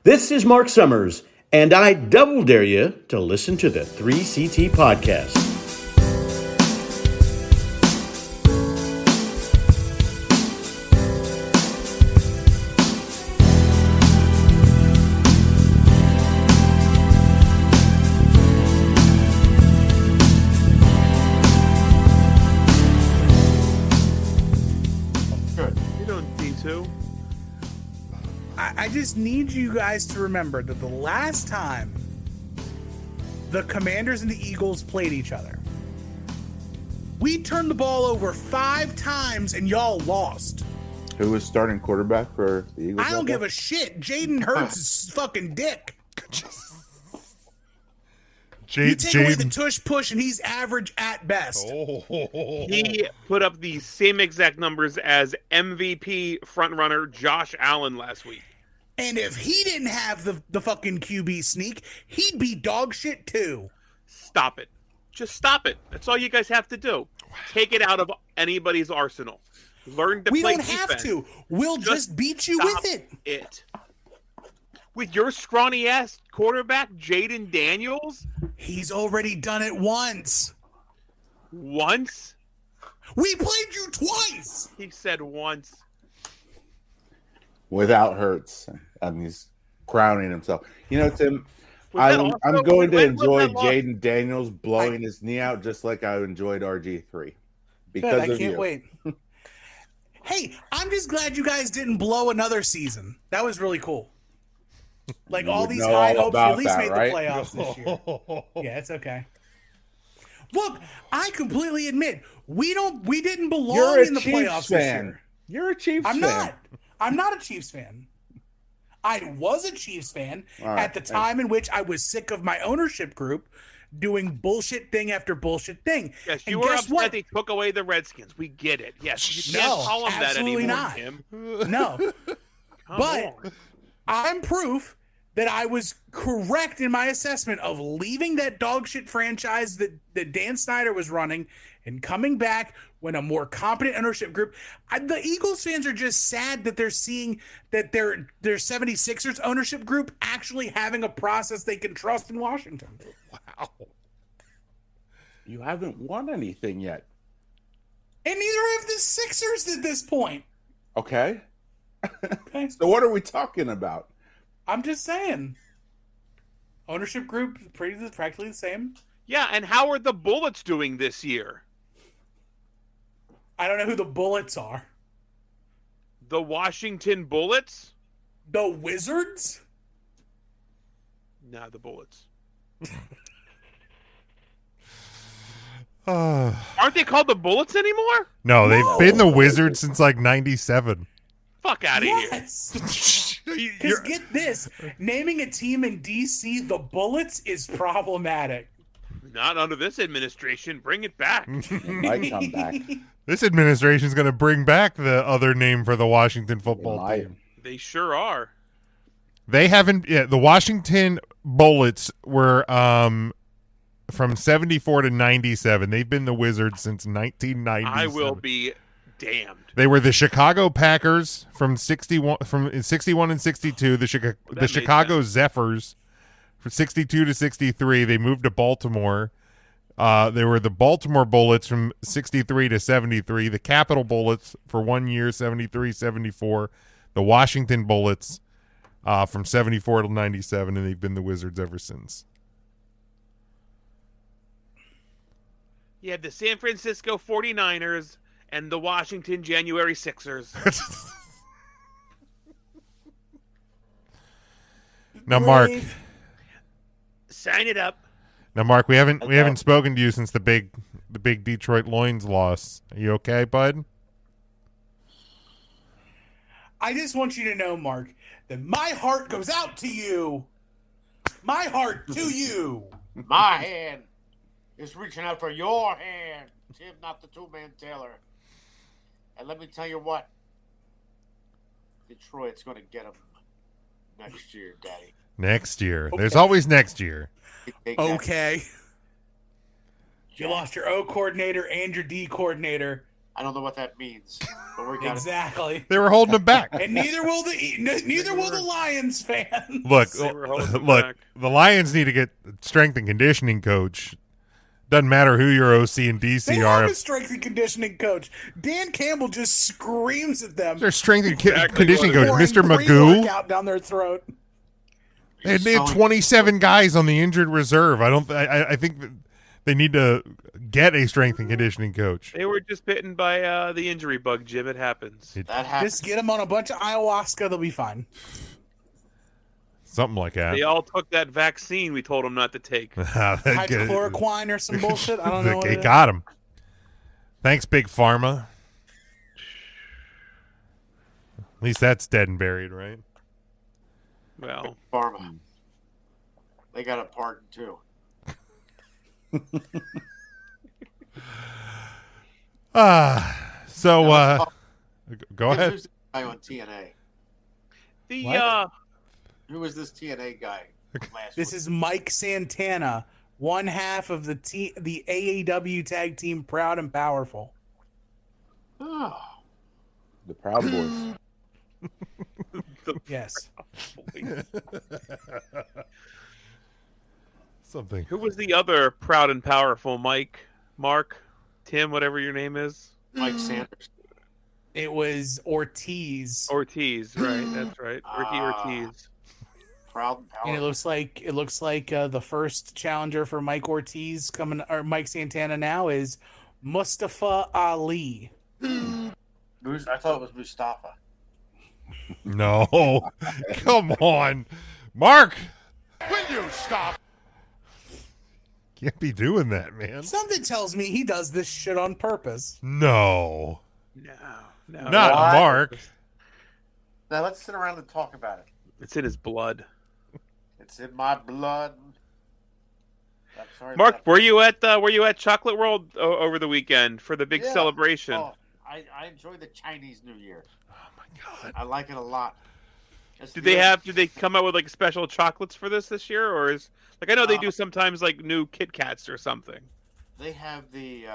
This is Mark Summers, and I double dare you to listen to the 3CT podcast. I just need you guys to remember that the last time the Commanders and the Eagles played each other, we turned the ball over 5 times and y'all lost. Who was starting quarterback for the Eagles? I don't give a shit. Jaden Hurts is fucking dick. You take away the tush push and he's average at best. He put up the same exact numbers as MVP frontrunner Josh Allen last week. And if he didn't have the fucking QB sneak, he'd be dog shit too. Stop it. Just stop it. That's all you guys have to do. Take it out of anybody's arsenal. Learn to play defense. We don't have to. We'll just beat you with it. With your scrawny-ass quarterback, Jaden Daniels? He's already done it once. Once? We played you twice! He said once. Without Hurts. And he's crowning himself. You know, Tim, I'm going to enjoy Jaden Daniels blowing his knee out just like I enjoyed RG3. Because I can't wait. Hey, I'm just glad you guys didn't blow another season. That was really cool. Like all these high hopes, you at least made the playoffs this year. Yeah, it's okay. Look, I completely admit we didn't belong in the playoffs this year. You're a Chiefs fan. I'm not a Chiefs fan. I was a Chiefs fan at the time in which I was sick of my ownership group doing bullshit thing after bullshit thing. Yes, you were upset they took away the Redskins. We get it. Yes, you can't call them that anymore, not. Tim. No. But I'm proof that I was correct in my assessment of leaving that dog shit franchise that Dan Snyder was running and coming back when a more competent ownership group. The Eagles fans are just sad that they're seeing that their 76ers ownership group actually having a process they can trust in Washington. Wow. You haven't won anything yet. And neither have the Sixers at this point. Okay. So what are we talking about? I'm just saying. Ownership group practically the same. Yeah, and how are the Bullets doing this year? I don't know who the Bullets are. The Washington Bullets? The Wizards? Nah, the Bullets. Aren't they called the Bullets anymore? No, they've been the Wizards since like 97. Fuck out of here. Because get this, naming a team in DC the Bullets is problematic. Not under this administration. Bring it back. Might come back. This administration is going to bring back the other name for the Washington football team. They sure are. They haven't. Yeah, the Washington Bullets were from 74 to 97. They've been the Wizards since 1997. I will be damned. They were the Chicago Packers from 61 and 62. The Chicago Zephyrs from 62 to 63. They moved to Baltimore. They were the Baltimore Bullets from 63 to 73. The Capitol Bullets for 1 year, 73, 74. The Washington Bullets from 74 to 97, and they've been the Wizards ever since. You had the San Francisco 49ers and the Washington January Sixers. Now, Mark. Sign it up. Now, Mark, we haven't spoken to you since the big Detroit Lions loss. Are you okay, bud? I just want you to know, Mark, that my heart goes out to you. My heart to you. My hand is reaching out for your hand, Tim, not the two-man Taylor. And let me tell you what, Detroit's going to get him next year, Daddy. Next year. Okay. There's always next year. Okay. You lost your O coordinator and your D coordinator. I don't know what that means, but we got exactly. They were holding him back, and neither will the Lions fans. Look, the Lions need to get strength and conditioning coach. Doesn't matter who your OC and DC they are. Have a strength and conditioning coach. Dan Campbell just screams at them. Their strength and conditioning coach, Mr. Magoo, out down their throat. They had 27 guys on the injured reserve. I think that they need to get a strength and conditioning coach. They were just bitten by the injury bug, Jim. It happens. That happens. Just get them on a bunch of ayahuasca. They'll be fine. Something like that. They all took that vaccine we told them not to take. Hydrochloroquine or some bullshit. I don't know. They got him. Thanks, Big Pharma. At least that's dead and buried, right? Well, Pharma. They got a pardon too. Go ahead. Who's the guy on TNA? Who was this TNA guy last This week? is Mike Santana, one half of the AAW tag team Proud and Powerful. Oh. The Proud Boys. Yes. Something. Who was the other Proud and Powerful? Mark, Tim, whatever your name is? Mike Sanders. It was Ortiz. Ortiz, right? That's right. Ortiz. Proud and Powerful. And it looks like the first challenger for Mike Ortiz Mike Santana now is Mustafa Ali. I thought it was Mustafa. No. Come on. Mark. Will you stop? Can't be doing that, man. Something tells me he does this shit on purpose. No. No. Not Mark. Now let's sit around and talk about it. It's in his blood. It's in my blood. I'm sorry. Mark, were you at Chocolate World over the weekend for the big celebration? Oh, I enjoy the Chinese New Year. Oh my God. I like it a lot. Did they come out with like special chocolates for this year, or is like I know they do sometimes like new Kit Kats or something? They have the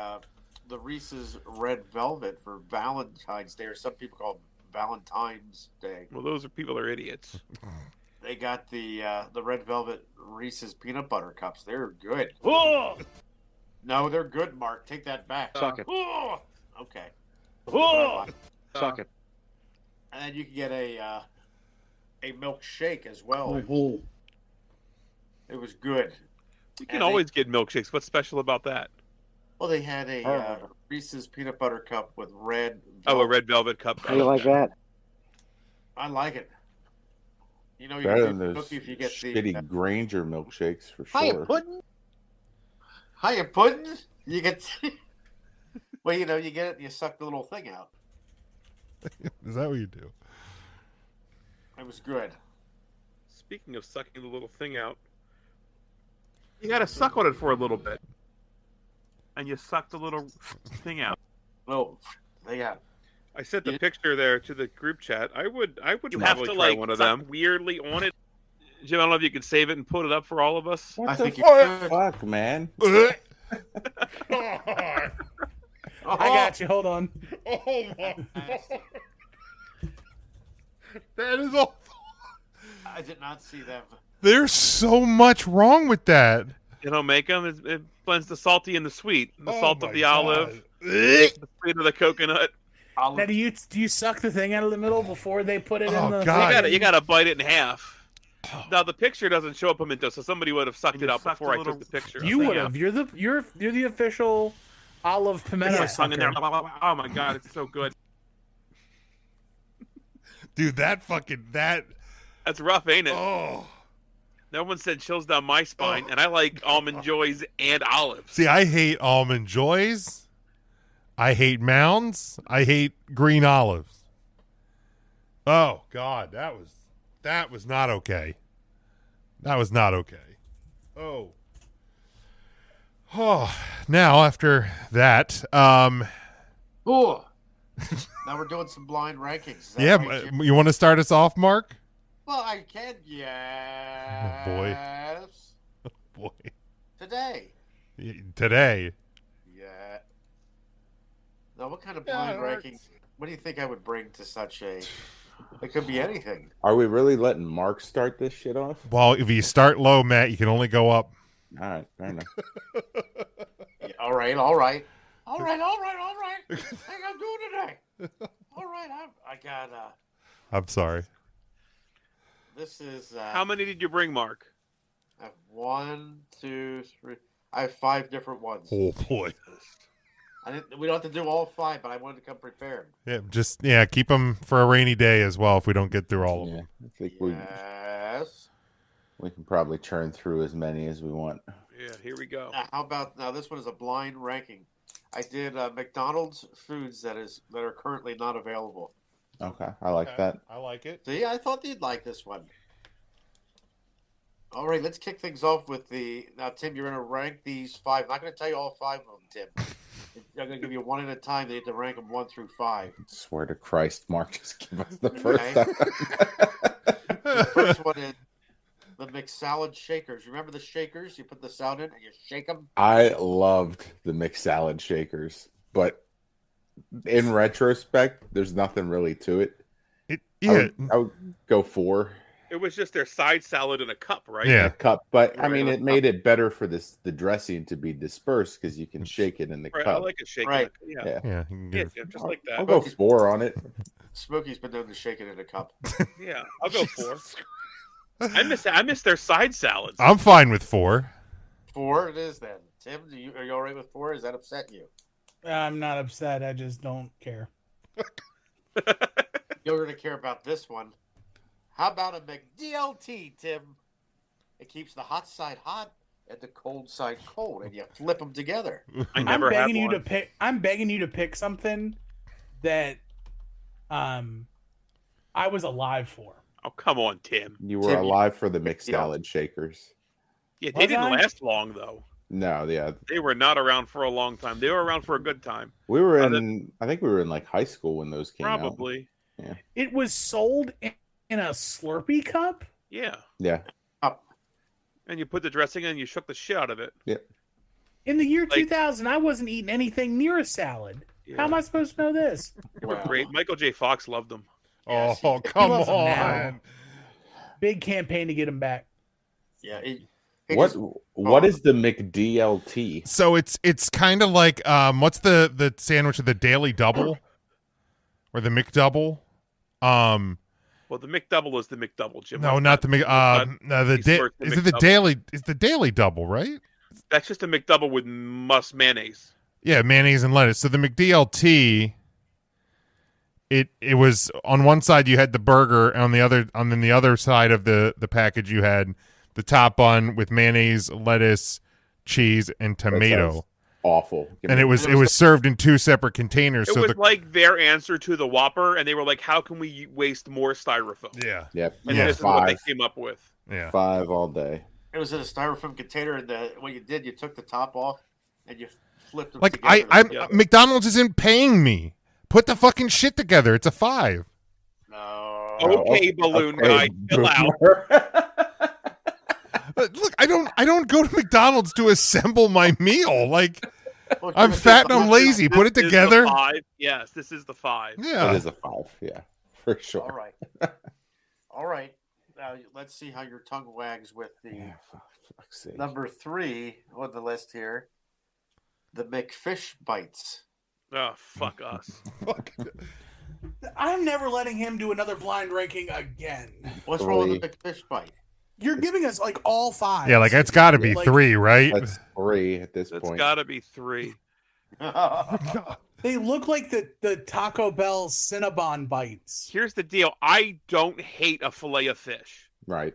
Reese's Red Velvet for Valentine's Day, or some people call it Valentine's Day. Well, those people are idiots. They got the Red Velvet Reese's Peanut Butter Cups. They're good. Oh! No, they're good, Mark. Take that back. Suck it. Okay. Suck it. And then you can get a milkshake as well. It was good. You can always get milkshakes. What's special about that? Well, they had a Reese's Peanut Butter Cup with red velvet. Oh, a red velvet cup. How do you like that? I like it. You know, you Better can than do those cookie if you get shitty Granger milkshakes for Hiya sure. pudding. Hiya pudding. You get. Well, you get it and you suck the little thing out. Is that what you do? It was good. Speaking of sucking the little thing out, you got to suck on it for a little bit, and you suck the little thing out. Oh, they got. I sent the picture there to the group chat. I would You probably have to, try like, one of them weirdly on it. Jim, I don't know if you can save it and put it up for all of us. What I the think you fuck, man? I got you. Hold on. Oh my God. That is awful. I did not see them. There's so much wrong with that. You don't make them. It blends the salty and the sweet. The Oh salt of my the God. olive, the sweet of the coconut. Now, do you suck the thing out of the middle before they put it in the? God. You gotta bite it in half. Now the picture doesn't show a pimento, so somebody would have sucked it out before I took the picture. You would have. You're the official olive pimento. Hung in there. Oh my God, it's so good. Dude, that's rough, ain't it? Oh. No one said chills down my spine, and I like almond joys and olives. See, I hate almond joys. I hate mounds. I hate green olives. Oh God, that was not okay. That was not okay. Oh. Oh, now after that, Oh. Now we're doing some blind rankings. Is that yeah, right, Jim? you want to start us off, Mark? Well, I can. Yes. Oh, boy. Today. Today. Yeah. Now, what kind of blind ranking? What do you think I would bring to such a? It could be anything. Are we really letting Mark start this shit off? Well, if you start low, Matt, you can only go up. All right, fair enough. Yeah, all right. What think I'm doing today? All right, I got. I'm sorry. This is. How many did you bring, Mark? I have 1, 2, 3. I have 5 different ones. Oh boy. We don't have to do all 5, but I wanted to come prepared. Yeah, keep them for a rainy day as well if we don't get through all of them. I think Yes. we can probably churn through as many as we want. Yeah, here we go. How about now? This one is a blind ranking. I did McDonald's foods that are currently not available. Okay, I like that. I like it. See, I thought you'd like this one. All right, let's kick things off with now, Tim, you're going to rank these 5. I'm not going to tell you all 5 of them, Tim. I'm going to give you one at a time. They have to rank them 1 through 5. I swear to Christ, Mark, just give us the first Okay. time. The first one is the McSalad shakers. Remember the shakers? You put the salad in and you shake them? I loved the mixed salad shakers, but in retrospect, there's nothing really to it. I would go 4. It was just their side salad in a cup, right? Yeah. A cup, but I Right, mean, a it made it better for the dressing to be dispersed because you can shake it in the Right, I cup. like a shake. Right. Yeah. Yeah. Yeah, you can Yeah, give- just like that. I'll go 4 on it. Smokey's been known to shake it in a cup. Yeah, I'll go 4. I miss their side salads. I'm fine with 4. 4 it is then. Tim, are you all right with 4? Does that upset you? I'm not upset. I just don't care. You're going to care about this one. How about a McDLT, Tim? It keeps the hot side hot and the cold side cold, and you flip them together. I never I'm had begging you one. to pick. I'm begging you to pick something that, I was alive for. Oh, come on, Tim. You were Tim, alive for the mixed salad shakers. Yeah, they Was didn't I? last long though. No, yeah, They were not around for a long time. They were around for a good time. we were in. I think we were in like high school when those came out. Probably. It was sold in a Slurpee cup. Yeah. Yeah, And you put the dressing in and you shook the shit out of it. In the year Like- 2000, I wasn't eating anything near a salad. Yeah. How am I supposed to know this? They were Wow. great. Michael J. Fox loved them. Yes, Oh, he- come loves them on. now. Big campaign to get him back. Yeah. what is the McDLT? So it's kind of like what's the sandwich of the Daily Double or the McDouble? Well, the McDouble is the McDouble, Jim. No, That's not the Mc. No, the He smirked the is it the McDouble. Daily? Is the Daily Double right? That's just a McDouble with mayonnaise. Yeah, mayonnaise and lettuce. So the McDLT, it was on one side you had the burger, and on the other side of the package you had the top bun with mayonnaise, lettuce, cheese, and tomato. sounds awful. Give And me- it was served in 2 separate containers. It so was the like their answer to the Whopper, and they were like, "How can we waste more styrofoam?" yeah Yep. And Yeah. this is what they 5. came up with. yeah 5 all day. It was in a styrofoam container, and what you did, you took the top off and you flipped them like together. I'm Yeah. McDonald's isn't paying me. Put the fucking shit together. It's a 5. No. Okay, balloon guy, chill out. Look, I don't go to McDonald's to assemble my meal. Like Well, I'm Jim, fat and I'm this- lazy. Put it This is together. the 5. Yes, this is the 5. It Yeah. is a 5, yeah, for sure. All right. All right. Now let's see how your tongue wags with the Yeah, for fuck's sake. number 3 on the list here. The McFish bites. Oh, fuck us. I'm never letting him do another blind ranking again. What's wrong with 3. the McFish bite? You're giving us like all 5. Yeah, like it's got to be Like- 3, right? That's 3 at this That's point. got to be 3. They look like the Taco Bell Cinnabon bites. Here's the deal. I don't hate a fillet of fish. Right.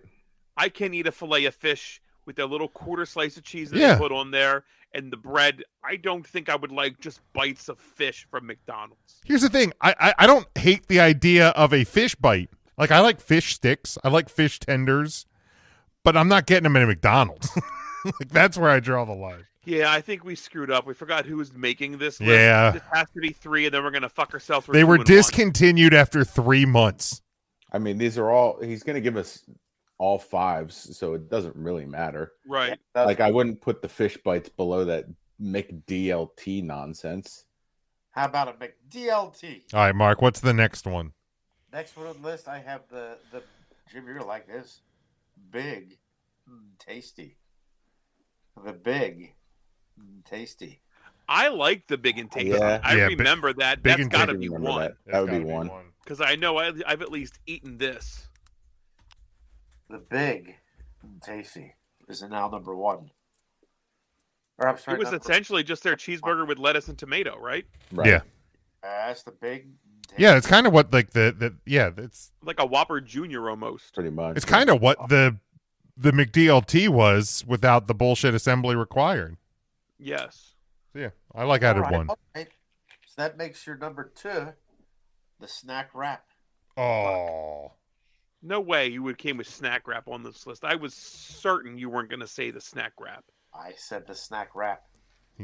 I can eat a fillet of fish with that little quarter slice of cheese that Yeah. they put on there and the bread. I don't think I would like just bites of fish from McDonald's. Here's the thing. I don't hate the idea of a fish bite. Like I like fish sticks. I like fish tenders, but I'm not getting them at a McDonald's. Like that's where I draw the line. Yeah, I think we screwed up. We forgot who was making this list. Yeah. This has to be 3, and then we're going to fuck ourselves. They were discontinued after 3 months. I mean, these are all. He's going to give us all 5s, so it doesn't really matter. Right. Like I wouldn't put the fish bites below that McDLT nonsense. How about a McDLT? All right, Mark, what's the next one? Next one on the list, I have the Jim, you're like this. Big, tasty. The big, tasty. I like the big and tasty. Yeah. I remember that. Big That's and got to tasty. be one. That would be one. Because I know I've at least eaten this. The big, tasty is now number one. Or I'm sorry, It was essentially just their cheeseburger with lettuce and tomato, right? Right. Yeah. That's the big. Tasty. Yeah, it's kind of what like it's like a Whopper Junior almost. Pretty much. It's kind of what the McDLT was without the bullshit assembly required. Yes. Yeah, I like added one. Okay. So that makes your number two, the snack wrap. Oh. No way you came with snack wrap on this list. I was certain you weren't going to say the snack wrap. I said the snack wrap.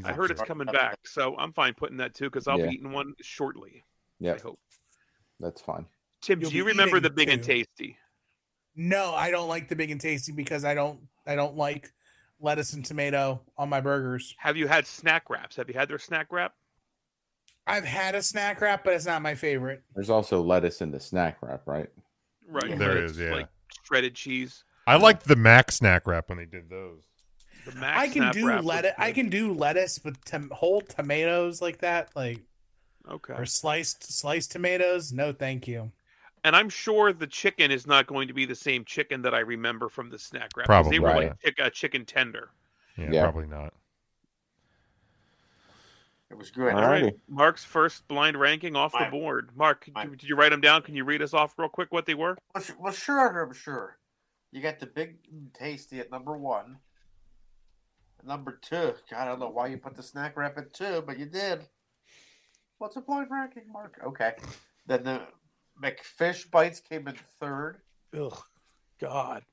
I heard it's coming back, so I'm fine putting that too because I'll be eating one shortly. Yeah, I hope. That's fine. Tim, do you remember the big and tasty? No, I don't like the big and tasty because I don't like lettuce and tomato on my burgers. Have you had snack wraps? Have you had their snack wrap? I've had a snack wrap, but it's not my favorite. There's also lettuce in the snack wrap, right? Right. There it's is, yeah. Like shredded cheese. I liked the Mac snack wrap when they did those. The Mac I can snap do wrap lettuce. I can do lettuce with whole tomatoes like that, like okay, or sliced tomatoes. No, thank you. And I'm sure the chicken is not going to be the same chicken that I remember from the snack wrap. Probably They were right. like a chicken tender. Yeah, probably not. It was good. All right. Mark's first blind ranking off the board. Mark, did you write them down? Can you read us off real quick what they were? Well, sure, I'm sure. You got the big and tasty at number one. Number two. God, I don't know why you put the snack wrap at two, but you did. What's a blind ranking, Mark? Okay. Then the McFish bites came in third. Ugh, God.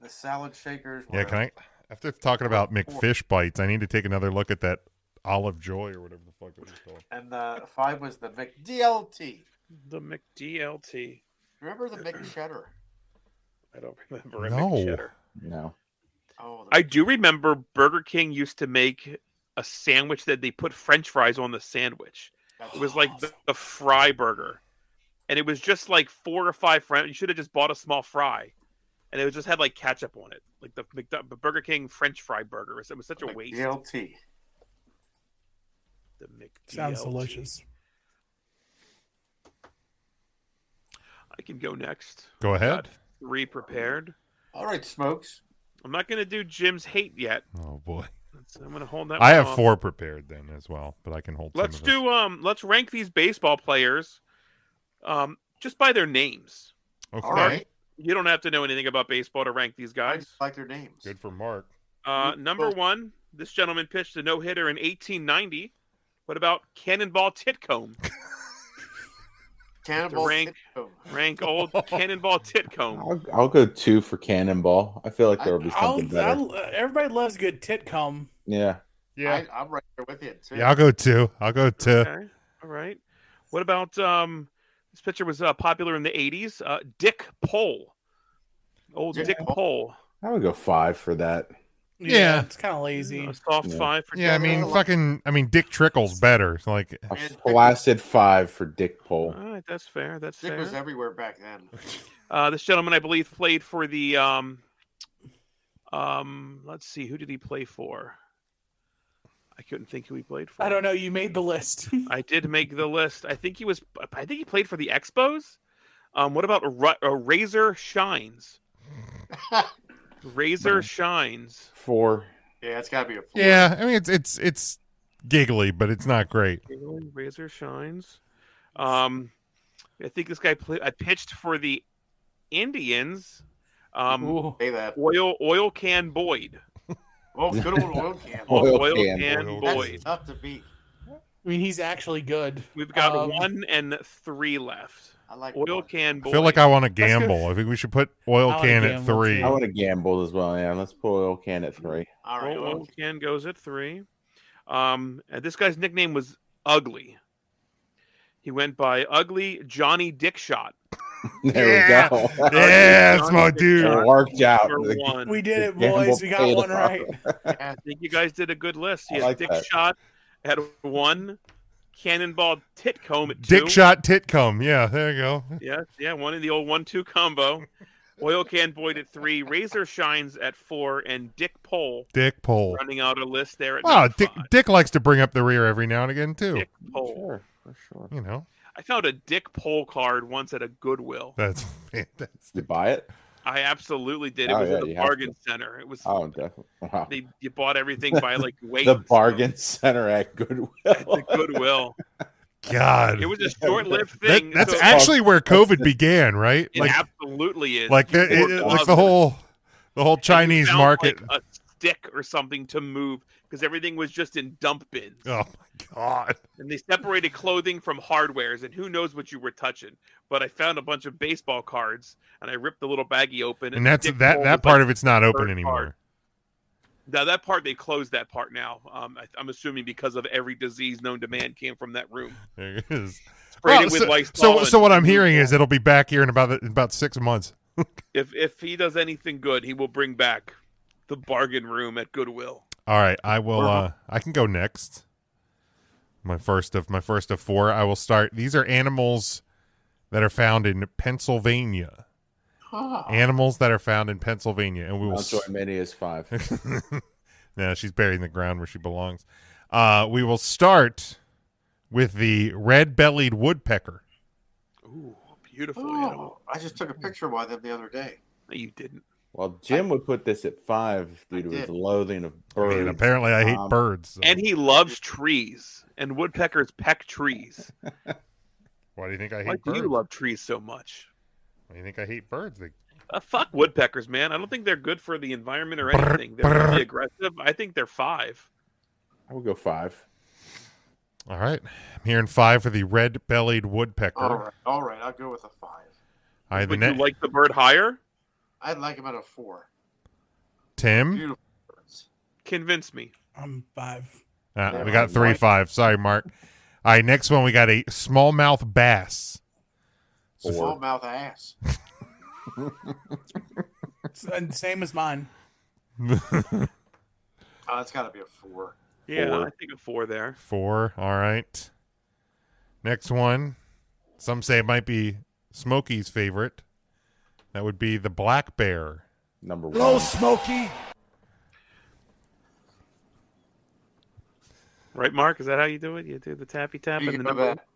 The salad shakers. Yeah, can I? After talking about McFish bites, I need to take another look at that Olive Joy or whatever the fuck it was called. And five was the McDLT. The McDLT. Remember the McCheddar? I don't remember a No. McCheddar. No. Oh, I do remember Burger King used to make a sandwich that they put French fries on the sandwich. It was like the fry burger. And it was just like 4 or 5 French. You should have just bought a small fry. And it just had like ketchup on it. Like the Burger King French fry burger. It was such a waste. McDLT. The McDLT. Sounds delicious. I can go next. Go ahead. Got 3 prepared. All right, Smokes. I'm not going to do Jim's hate yet. Oh boy. I'm going to hold that. I one have off. 4 prepared then as well, but I can hold. Let's some of do let's rank these baseball players just by their names. Okay. All right. You don't have to know anything about baseball to rank these I guys. like their names. Good for Mark. Number 1, this gentleman pitched a no-hitter in 1890. What about Cannonball Titcomb? Cannonball rank old Cannonball Titcomb. I'll go 2 for Cannonball. I feel like there will be something better. Everybody loves good titcomb. Yeah. Yeah. I'm right there with you too. Yeah, I'll go 2. I'll go 2. Okay. All right. What about this pitcher was popular in the 80s? Dick Pole. Old Dick Pole. I would go 5 for that. Yeah. It's kind of lazy. A soft 5 for Yeah, I mean, Dick Trickle's better. So like, A flaccid 5 for Dick Pole. All right, that's fair. That's Dick fair. was everywhere back then. This gentleman, I believe, played for the let's see, who did he play for? I couldn't think who he played for. I don't know. You made the list. I did make the list. I think he played for the Expos. What about Razor Shines? Razor Shines. 4. Yeah, it's got to be a 4. yeah, I mean, it's giggly, but it's not great. Razor Shines. I think this guy pitched for the Indians. Say that. Oil Can Boyd. Oh, good old oil can. Oil Can can. Boyd. That's tough to beat. I mean, he's actually good. We've got 1 and 3 left. I like Oil one. Can Boyd. I feel like I want to gamble. I think we should put Oil I wanna Can at gamble, 3. I want to gamble as well. Yeah, let's put Oil Can at 3. All right. Oil Can goes at 3. And this guy's nickname was Ugly. He went by Ugly Johnny Dickshot. There we go. Yeah, that's my dude. It worked out. Number 1. We did it, Gamble boys. We got paid one off. right. I think you guys did a good list. He I had like Dick that. Shot at 1, Cannonball Titcomb at 2. Dick Shot Titcomb. Yeah, there you go. Yeah, one in the old 1-2 combo. Oil Can Boyd at 3, Razor Shines at 4, and Dick Pole. Running out a list there at number 5. Dick likes to bring up the rear every now and again, too. Dick Pole. For sure. You know. I found a Dick Pole card once at a Goodwill. That's fantastic. Did you buy it? I absolutely did. It was at the bargain center. It was. Oh, definitely. Wow. You bought everything by like weight. The bargain center at Goodwill. At the Goodwill. God, it was a short-lived thing. That's actually where COVID began, right? It absolutely is. Like the whole Chinese market. Like a stick or something to move because everything was just in dump bins. Oh my God! And they separated clothing from hardwares, and who knows what you were touching. But I found a bunch of baseball cards, and I ripped the little baggie open. And that's that part of it's not open anymore. Card. Now that part, they closed that part now. I'm assuming because of every disease known to man came from that room. There it is. Sprayed it with Lysol. So what I'm hearing is it'll be back here in about 6 months. If he does anything good, he will bring back the bargain room at Goodwill. All right, I will. I can go next. My first of 4. I will start. These are animals that are found in Pennsylvania. Animals that are found in Pennsylvania, and we will. Joy Many is 5. No, she's buried in the ground where she belongs. We will start with the red-bellied woodpecker. Ooh, beautiful animal. I just took a picture of one of them the other day. No, you didn't. Well, Jim would put this at 5 due to his loathing of birds. And apparently, I hate birds. So. And he loves trees, and woodpeckers peck trees. Why do you think I hate Why birds? do you love trees so much? Why do you think I hate birds? Fuck woodpeckers, man. I don't think they're good for the environment or anything. They're really aggressive. I think they're 5. I would go 5. All right. I'm hearing 5 for the red-bellied woodpecker. All right. I'll go with a 5. Would you like the bird higher? I'd like him at a 4. Tim? Beautiful birds. Convince me. I'm 5. We got 3 5. Sorry, Mark. All right, next one we got a smallmouth bass. Smallmouth ass. Same as mine. It's got to be a 4. Yeah, 4. I think a 4 there. 4. All right. Next one. Some say it might be Smokey's favorite. That would be the black bear. Number 1. Hello, Smokey. Right, Mark? Is that how you do it? You do the tappy tap and the number. That.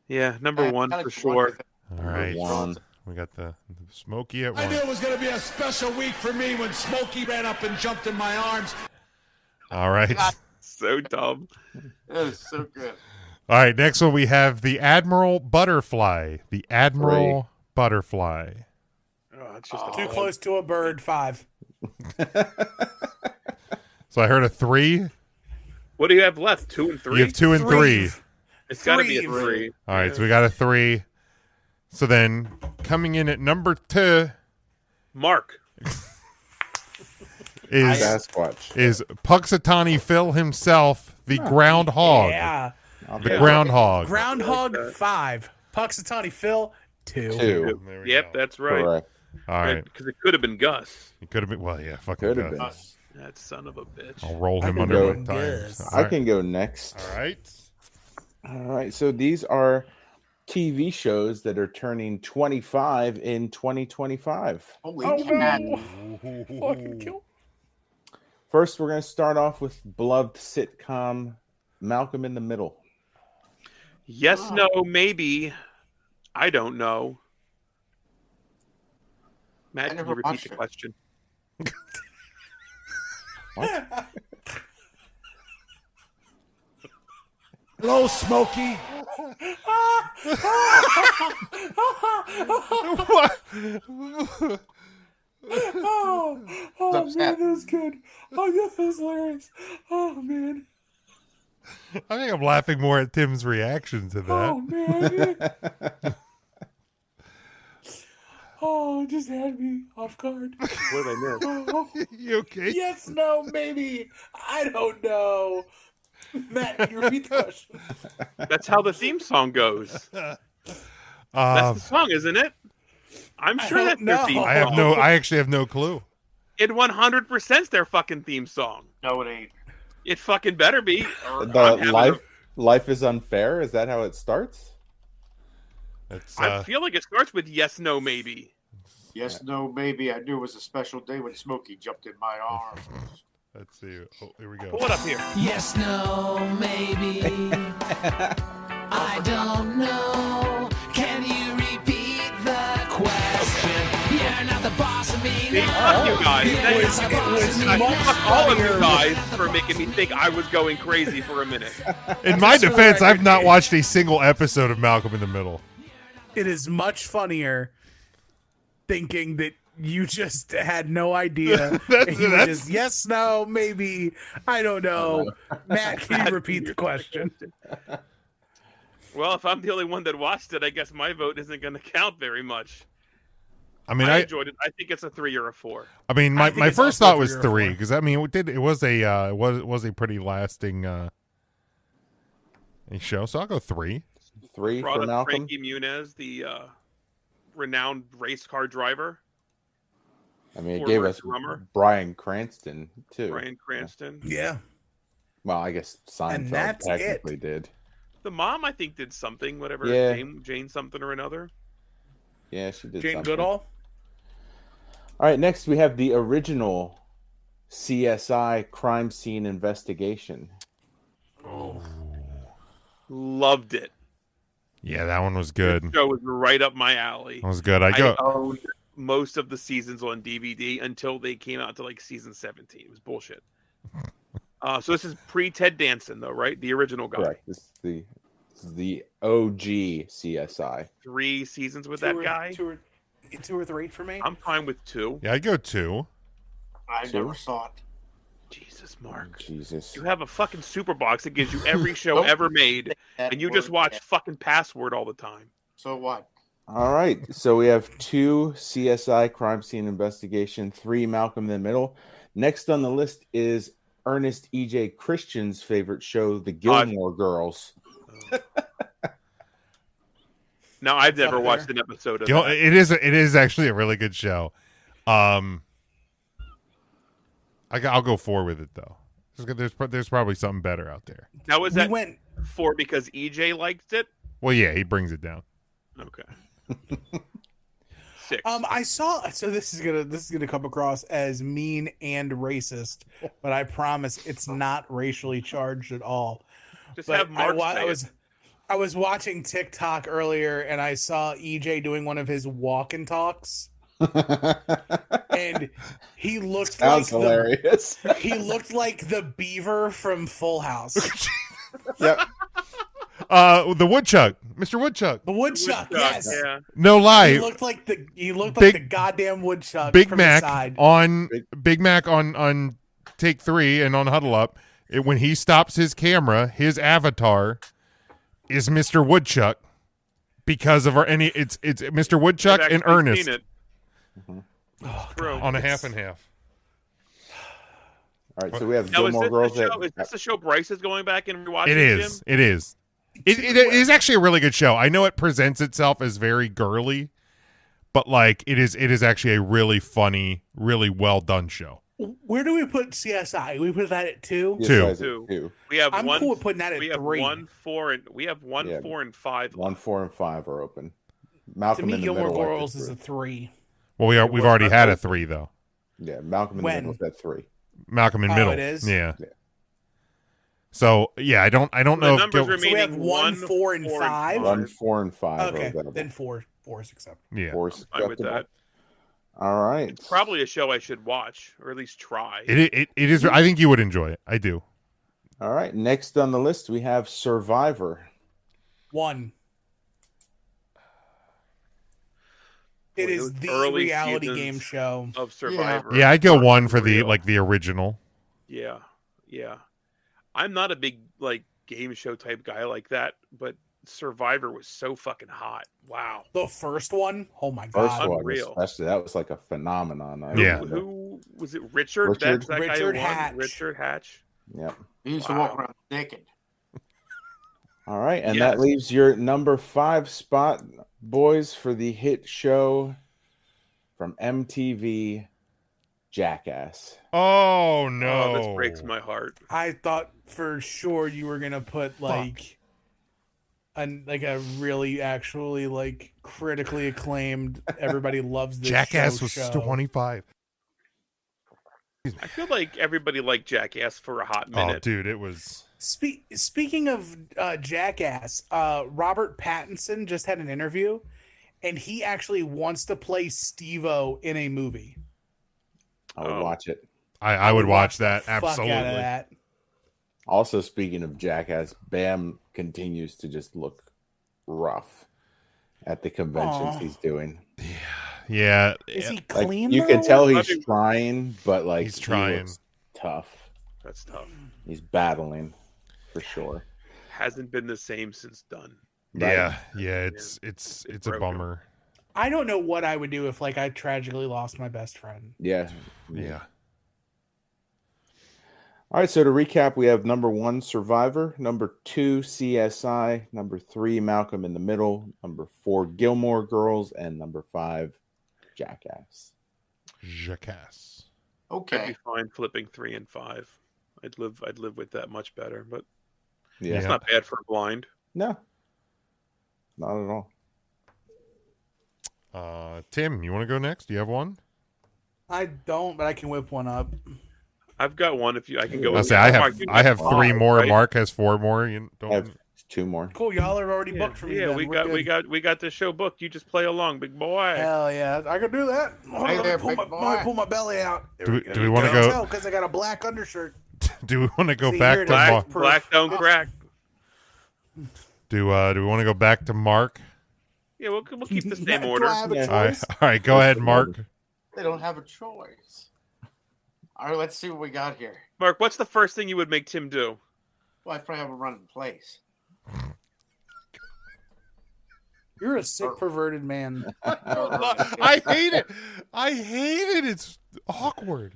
Yeah, number 1 for sure. All right. 1. We got the Smokey at 1. I knew it was going to be a special week for me when Smokey ran up and jumped in my arms. All right. God. So dumb. That is so good. All right. Next one we have the Admiral Butterfly. The Admiral Butterfly. Oh, it's just Too close to a bird. 5. So I heard a 3. What do you have left? 2 and 3? You have 2 and 3. It's got to be a 3. All right. So we got a 3. So then coming in at number 2. Mark. is Sasquatch. Is Puxatawny Phil himself, the groundhog. Yeah. The groundhog. Groundhog 5. Puxatawny Phil 2. 2. Yep, that's right. Correct. All right. Because it could have been Gus. He could have been. Well, yeah, fucking Could have Gus. been. That son of a bitch. I'll roll him can under go my tires. I can go next. All right. All right. So these are TV shows that are turning 25 in 2025. Holy no. Fucking kill. First, we're going to start off with beloved sitcom Malcolm in the Middle. Yes, no, maybe. I don't know. Matt, can you repeat the question? What? Hello, Smokey. Oh man, that's good. Oh, yeah, that's hilarious. Oh man. I think I'm laughing more at Tim's reaction to that. Oh man. Oh, it just had me off guard. What did I miss? Oh. You okay? Yes, no, maybe. I don't know. Matt, can you repeat the question? That's how the theme song goes. That's the song, isn't it? I'm sure that's their theme song. I actually have no clue. It 100%'s their fucking theme song. No, it ain't. It fucking better be. The Life is unfair. Is that how it starts? I feel like it starts with yes, no, maybe. Yes, no, maybe. I knew it was a special day when Smokey jumped in my arms. Let's see. Oh, here we go. Pull it up here. Yes, no, maybe. I don't know. Can you repeat the question? You're not the boss of me. Fuck you guys. It was Fuck all of you guys for making me think I was going crazy for a minute. In my defense, I've not watched a single episode of Malcolm in the Middle. It is much funnier thinking that you just had no idea. And you were just, yes, no, maybe. I don't know. Matt, can you repeat the question? Well, if I'm the only one that watched it, I guess my vote isn't going to count very much. I mean, I enjoyed it. I think it's a 3 or a 4. I mean, my first thought was 3 because I mean, it was a pretty lasting show. So I'll go 3. 3 Brought for up Malcolm. Frankie Muniz, the renowned race car driver. I mean, it former gave us drummer. Bryan Cranston too. Bryan Cranston. Yeah. Well, I guess Seinfeld that's technically did. The mom, I think, did something. Whatever. Yeah. Jane something or another. Yeah, she did. Jane something. Goodall. All right, next we have the original CSI crime scene investigation. Loved it. Yeah, that one was good. The show was right up my alley. That was good. I owned most of the seasons on DVD until they came out to like season 17. It was bullshit. So this is pre-Ted Danson, though, right? The original guy. Correct. This is the OG CSI. 3 seasons with that guy. 2 or 3 for me. I'm fine with 2. Yeah, I'd go 2. I never saw it. Jesus, Mark. Jesus. You have a fucking super box that gives you every show ever made, and you just watch fucking Password all the time. So what? All right, so we have 2 CSI crime scene investigation, 3 Malcolm in the Middle. Next on the list is Ernest E.J. Christian's favorite show, The Gilmore Girls. No, I've never watched an episode of that. It is actually a really good show. I'll go 4 with it though. There's probably something better out there. Now was that 4 because EJ liked it? Well, yeah, he brings it down. Okay. 6. I saw. So this is gonna come across as mean and racist, but I promise it's not racially charged at all. Just but have Mark say it. I was watching TikTok earlier and I saw EJ doing one of his walk and talks. And he looked Sounds hilarious. He looked like the beaver from Full House. Yep. The woodchuck, Mr. Woodchuck. The woodchuck, yes. Yeah. No lie. He looked like the goddamn woodchuck. Big from Mac the side. Big Mac on take 3 and on Huddle Up. When he stops his camera, his avatar is Mr. Woodchuck because of it's Mr. Woodchuck and Ernest. Seen it. On a half and half. All right, so we have Now, Gilmore Girls. Is this the show Bryce is going back and rewatching? It is. It is. It is actually a really good show. I know it presents itself as very girly, but like it is actually a really funny, really well done show. Where do we put CSI? We put that at 2. 2. We have I'm one. cool with putting that at 3. We have 1, 4, and we have 1, Yeah. 4, and 5. 1, 4, and 5 are open. To Malcolm me, in the Gilmore Middle. Girls is a 3. Well, we've already had a 3 though. Yeah, Malcolm in the Middle is at 3. Malcolm in Middle. It is? Yeah. So yeah, I don't know. The numbers So we have remaining 1, 4, and 5. 1, 4, and 5 are Okay, available. then 4 is acceptable. Yeah. 4 is I'm fine with acceptable. that. All right. It's probably a show I should watch or at least try. It is. I think you would enjoy it. I do. All right. Next on the list, we have Survivor. 1. It Boy, is those the early reality seasons game show. of Survivor. Yeah, I'd go 1 for the Unreal. the original. Yeah. I'm not a big game show type guy like that, but Survivor was so fucking hot. Wow. The first one, oh my First god, one, unreal. especially that was like a phenomenon. I Yeah. remember. Who was it? Richard. Richard. That's that guy who Richard won? Hatch. Richard Hatch. Yep. He used to walk around naked. All right, and Yes. that leaves your number 5 spot, boys, for the hit show from MTV, Jackass. Oh no! Oh, this breaks my heart. I thought for sure you were gonna put like a really actually like critically acclaimed. Everybody loves this. Jackass was show. 25. I feel like everybody liked Jackass for a hot minute. Oh, dude, it was. Speaking of Jackass, Robert Pattinson just had an interview, and he actually wants to play Steve-O in a movie. I would watch it. I would watch that. Fuck Absolutely. out of that. Also, speaking of Jackass, Bam continues to just look rough at the conventions he's doing. Yeah. Is he Like, clean? you can tell he's trying, but like He's trying. He looks tough. That's tough. He's battling for sure. Hasn't been the same since done. Yeah. It's a broken. bummer. I don't know what I would do if like I tragically lost my best friend. Yeah. All right, so to recap, we have number 1, Survivor, number 2, CSI, number 3, Malcolm in the Middle, number 4, Gilmore Girls, and number 5, Jackass. Jackass. I'd Okay. be fine flipping 3 and 5. I'd live with that much better, but Yeah. it's not bad for a blind. No. Not at all. Tim, you want to go next? Do you have one? I don't, but I can whip one up. I've got one. If you, I can go. I'll say I have 3 more. Right? Mark has 4 more. You I don't. have 2 more. Cool, y'all are already booked for me. Yeah, then. we We're good. got the show booked. You just play along, big boy. Hell yeah, I can do that. Hey there, big boy. Pull my belly out. Do we want to go? Because I got a black undershirt. Do we want to go See, back here to it is. Mark? Black don't crack. Do we want to go back to Mark? Yeah, we'll keep the Do same I order. have a Yeah. choice? All right. Go ahead, Mark. They don't have a choice. All right, let's see what we got here. Mark, what's the first thing you would make Tim do? Well, I probably have a run in place. You're a sick, perverted man. I hate it. I hate it. It's awkward.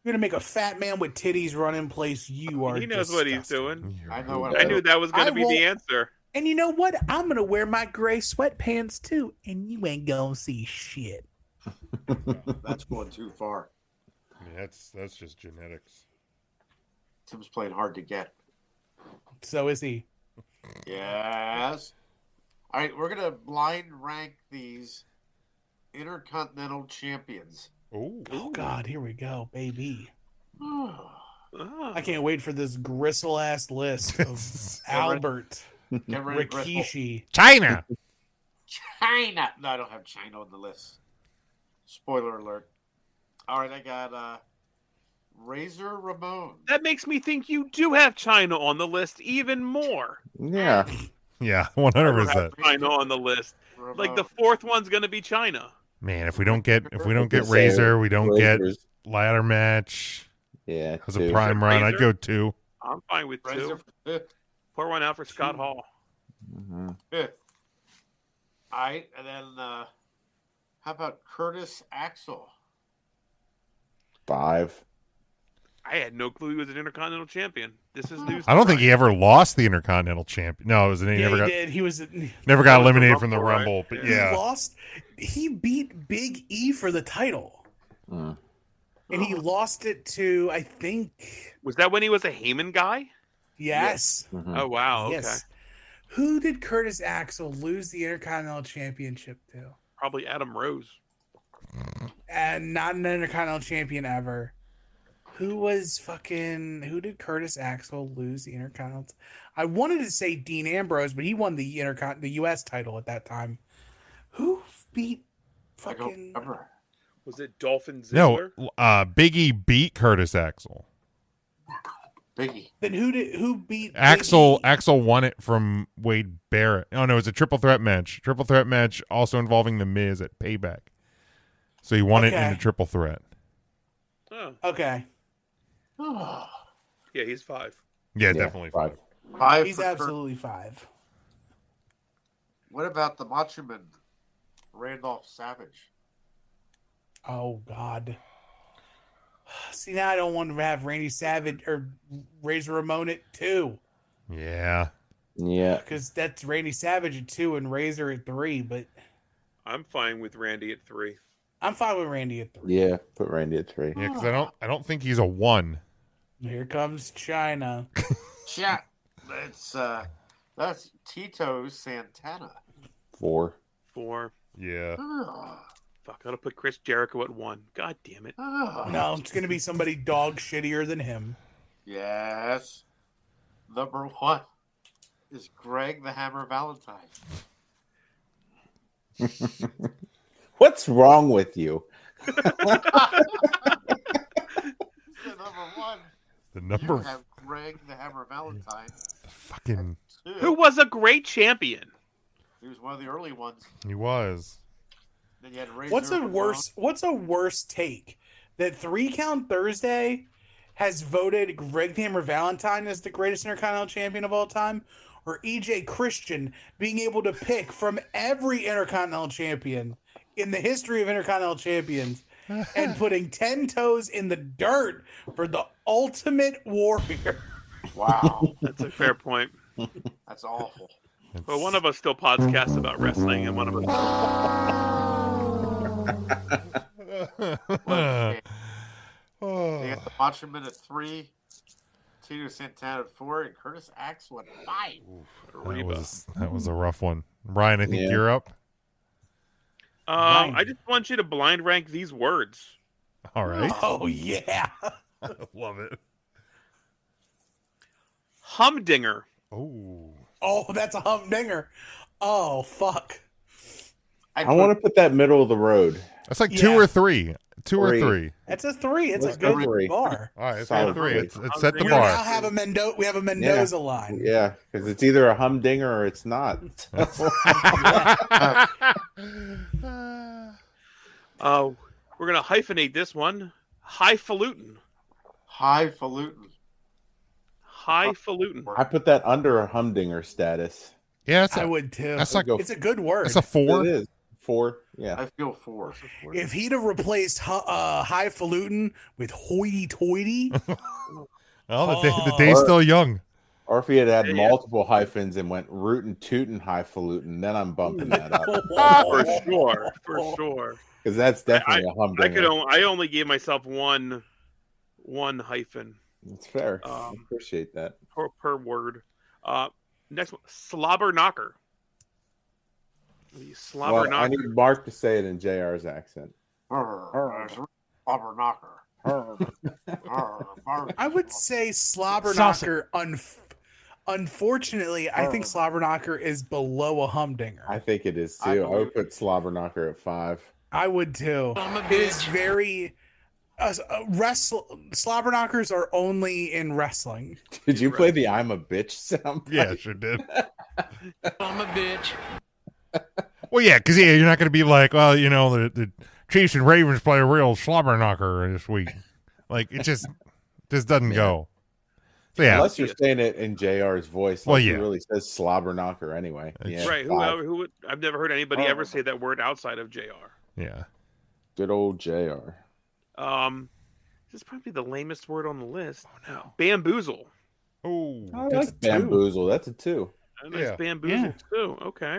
You're gonna make a fat man with titties run in place. You are. He knows what he's disgusting. doing. I know what I knew that was going I to be won't- the answer. And you know what? I'm gonna wear my gray sweatpants too, and you ain't gonna see shit. That's going too far. That's just genetics. Tim's playing hard to get. So is he. Yes. All right, we're gonna blind rank these Intercontinental Champions. Oh God, here we go, baby. Ah. I can't wait for this gristle ass list of Albert, Get ready, Bristol. Rikishi. China. China. No, I don't have China on the list. Spoiler alert. All right, I got Razor Ramon. That makes me think you do have China on the list even more. Yeah. Yeah, I don't 100%. have China on the list. Ramon. Like the 4th one's going to be China. Man, if we don't get Say Razor, we don't get Razors. ladder match. Yeah. As a 2. prime run, I'd go 2. I'm fine with Razor 2. Pour one out for Scott Hall. Mhm. fifth. All right, and then how about Curtis Axel? 5. I had no clue he was an Intercontinental Champion. This is news. I don't think he ever lost the Intercontinental Champion. No, it was he Yeah, never he got did. He was. never got That was the eliminated from the Rumble, right? Rumble. But He yeah, lost. He beat Big E for the title, Mm. and he lost it to I think. Was that when he was a Heyman guy? Yes. Mhm. Oh wow. Okay. Yes. Who did Curtis Axel lose the Intercontinental Championship to? Probably Adam Rose. And not an Intercontinental Champion ever. Who did Curtis Axel lose the Intercontinental? I wanted to say Dean Ambrose, but he won the US title at that time. Who beat I don't fucking remember. Was it Dolphin Ziggler? no. Big E beat Curtis Axel. Biggie. Then who beat Big Axel E? Axel won it from Wade Barrett. Oh no, it was a triple threat match. Triple threat match also involving the Miz at Payback. So he won it in Okay. a triple threat. Oh, Okay. yeah, he's 5. Yeah, Yeah, definitely 5. 5 He's for Kurt. absolutely 5. What about the Macho Man, Randolph Savage? Oh God. See, now I don't want to have Randy Savage or Razor Ramon at 2. Yeah. Yeah. Because that's Randy Savage at 2 and Razor at 3. But I'm fine with Randy at 3. I'm fine with Randy at 3. Yeah, put Randy at 3. Yeah, because I don't think he's a 1. Here comes China. Chat. That's Tito Santana. 4. 4. Yeah. Fuck, I gotta put Chris Jericho at 1. God damn it. No, it's gonna be somebody dog shittier than him. Yes. Number 1 is Greg the Hammer Valentine. What's wrong with you? The number 1. The number. You have Greg the Hammer Valentine. Fucking. Who was a great champion? He was one of the early ones. He was. Then you had What's a worse take? That 3 Count Thursday has voted Greg the Hammer Valentine as the greatest Intercontinental Champion of all time, or EJ Christian being able to pick from every Intercontinental Champion in the history of Intercontinental Champions and putting 10 toes in the dirt for the Ultimate Warrior. Wow. That's a fair point. That's awful. But one of us still podcasts about wrestling, and one of us. They got the Macho Man at 3, Tito Santana at 4, and Curtis Axel at 5. That was a rough one. Brian, I think Yeah. you're up. I just want you to blind rank these words. All right. Oh, yeah. Love it. Humdinger. Oh, that's a humdinger. Oh, fuck. I want to put that middle of the road. That's like 2 or 3. 2 or 3. 3. That's a 3. It's Let's a go good 3. bar. All right, it's Solid at 3. 3. It's set the We bar. now have we have a Mendoza line. Yeah, because it's either a humdinger or it's not. We're gonna hyphenate this one. Highfalutin. Highfalutin. Highfalutin. I put that under a humdinger status. Yeah, I would too. That's like It's a good word. That's a 4. It is 4. Yeah. I feel 4. If he'd have replaced highfalutin with hoity-toity, Well, the day's still young. Or if he had multiple hyphens and went rootin' tootin' highfalutin, then I'm bumping that up. For sure. Because that's definitely a humdinger. I only gave myself one hyphen. It's fair. I appreciate that. Per word. Next one, slobber knocker. Well, I need Mark to say it in JR's accent. Slobber knocker. I would say slobber knocker. Unfortunately, I think slobber knocker is below a humdinger. I think it is too. I would put slobber knocker at 5. I would too. It is very. Slobber knockers are only in wrestling. Did you play the "I'm a bitch" sound? Yeah, sure did. I'm a bitch. Well, yeah, because you're not going to be like, well, the Chiefs and Ravens play a real slobber knocker this week. Like it just doesn't go. So, yeah. Unless you're saying it in JR's voice. Well, He yeah. really says slobber knocker anyway. Yeah, Right. 5. Who would, I've never heard anybody ever say that word outside of JR. Yeah. Good old JR. This is probably the lamest word on the list. Oh no. Bamboozle. Oh, that's bamboozle. That's a 2. A nice bamboozle too. Okay.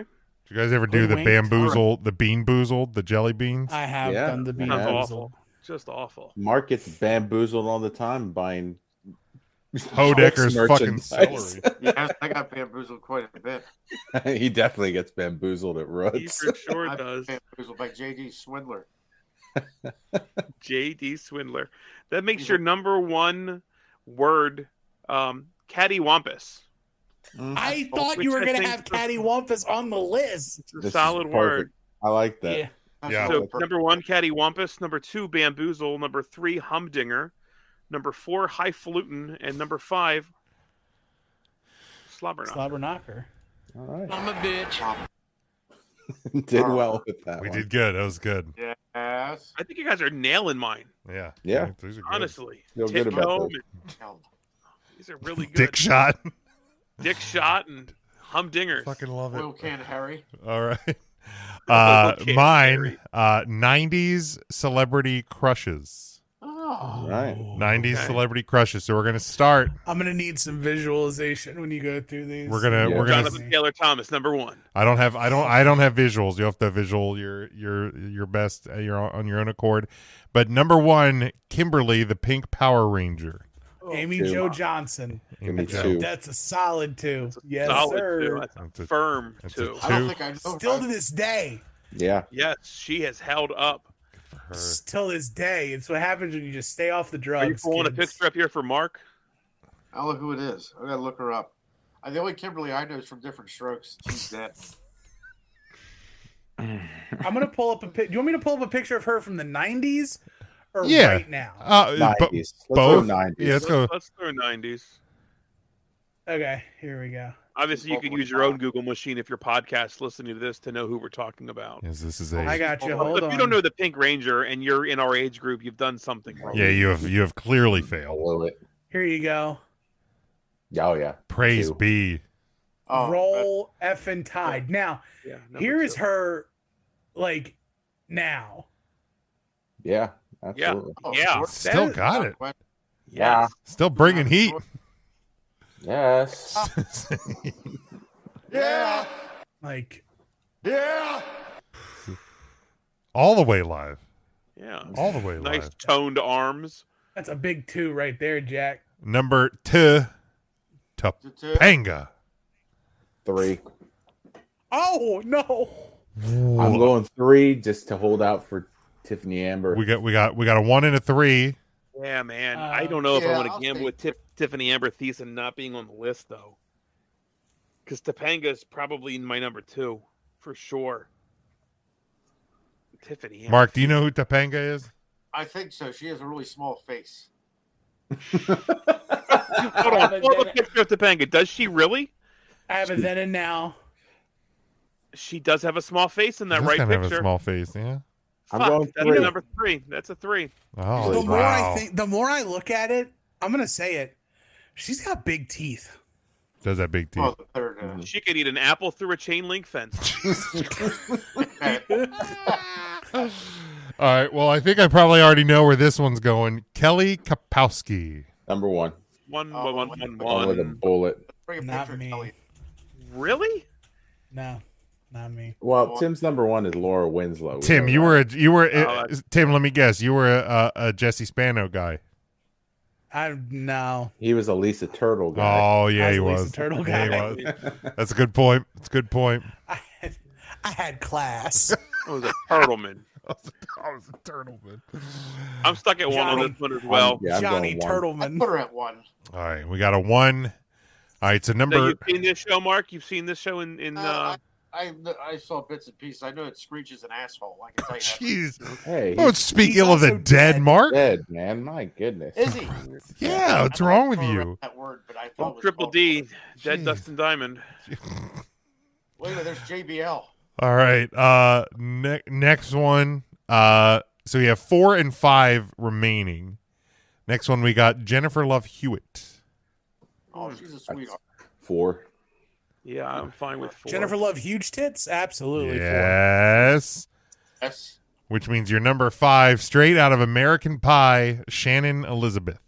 Did you guys ever do the Hoodwinked. bamboozle, the bean boozled, the jelly beans? I have done the bean Sounds boozle. awful. Just awful. Mark gets bamboozled all the time buying Hodecker's fucking merchandise. celery. Yes, I got bamboozled quite a bit. He definitely gets bamboozled at He Roots. for sure I does. bamboozled by J.D. Swindler. JD Swindler. That makes your number one word cattywampus. I thought you were going to have cattywampus on the list. It's a This is solid perfect. word. I like that. Yeah. Yeah. So number 1, cattywampus. Number 2, bamboozle. Number 3, humdinger. Number 4, highfalutin. And number 5, slobber knocker. Slobber knocker. All right. I'm a bitch. Did well with that. We one. did good. That was good. Yes. I think you guys are nailing mine. Yeah. Yeah. These are good. Honestly. Feel good about Titcomb that. and- These are really good. Dick shot. Dick shot and humdingers. Fucking love it. Oil can Harry. All right. Okay, Mine, 90s celebrity crushes. Right. 90s celebrity crushes. So we're gonna start. I'm gonna need some visualization when you go through these. We're gonna Jonathan Taylor Thomas, number 1. I don't have visuals. You have to visual your best on your own accord. But number 1, Kimberly, the Pink Power Ranger. Amy Jo Johnson. Amy Jo. That's a solid 2. Yes, Solid sir. 2. That's a firm 2. I don't think I know. Still to this day. Yeah. Yes, she has held up. Till this day. It's what happens when you just stay off the drugs. Are you pulling a picture up here for Mark? I don't know who it is. I gotta look her up. The only Kimberly I know is from Different Strokes. She's dead. I'm gonna pull up a pic. Do you want me to pull up a picture of her from the 90s or right now? 90s. Both. 90s. Yeah, let's go. Let's throw 90s. Okay, here we go. Obviously, you can use your own Google machine if you're podcast listening to this to know who we're talking about. Yes, this is I got you. Hold if on. you don't know the Pink Ranger and you're in our age group, you've done something wrong. Yeah, you have clearly failed. Here you go. Oh yeah. Praise be. Roll effing Tide. Now, here is her, like, now. Yeah. Absolutely. Yeah. Still got it. Yeah. Still bringing heat. Yes. Yeah. Like. Yeah. All the way live. Yeah. All the way Nice live. toned arms. That's a big 2 right there, Jack. Number 2, Topanga. 3. Oh no! I'm going 3 just to hold out for Tiffany Amber. We got a 1 and a 3. Yeah, man. I don't know if I yeah, want to I'll gamble with Tiffany Amber Thiessen not being on the list, though. Because Topanga's probably my number 2, for sure. Tiffany Amber. Mark, do you know who Topanga is? I think so. She has a really small face. Hold on. Pull up a picture of Topanga. Does she really? I have a then and now. She does have a small face in that Does right kind of have picture. a small face, yeah. I'm Fuck, going that's 3. number 3. That's a 3. Oh, The more wow. I think, the more I look at it, I'm gonna say it. She's got big teeth. Does that big teeth? Oh, the third. She could eat an apple through a chain link fence. All right. Well, I think I probably already know where this one's going. Kelly Kapowski. Number 1. One. One with a bullet. Bring a Not picture of me. Kelly. Really? No, not me. Well, Tim's number 1 is Laura Winslow. Tim, you were Tim. Let me guess. You were a Jesse Spano guy. No. He was a Lisa Turtle guy. Oh yeah, he I was a was. Lisa Turtle Yeah, guy. he was. That's a good point. That's a good point. I had class. I was a turtleman. I was a turtle, man. I'm stuck at 1 on Johnny. this one as well. Yeah, I'm Johnny going 1. Turtleman. Put her at 1. All right, we got a 1. All right, so Now, number. you've seen this show, Mark? You've seen this show in I saw bits and pieces. I know it screeches an asshole. I can tell you that. Jeez. Hey, Don't speak he's ill of the also dead, dead. Mark. dead, man. My goodness. Is he? Yeah, what's wrong with you? That word, but I thought it was Triple called- D, Dead Jeez. Dustin Diamond. Wait a minute, there's JBL. All right. Next one. So we have 4 and 5 remaining. Next one we got Jennifer Love Hewitt. Oh, she's a sweetheart. 4. Yeah, I'm fine with 4. Jennifer Love huge tits? Absolutely. Yes. Yes. Which means you're number 5, straight out of American Pie, Shannon Elizabeth.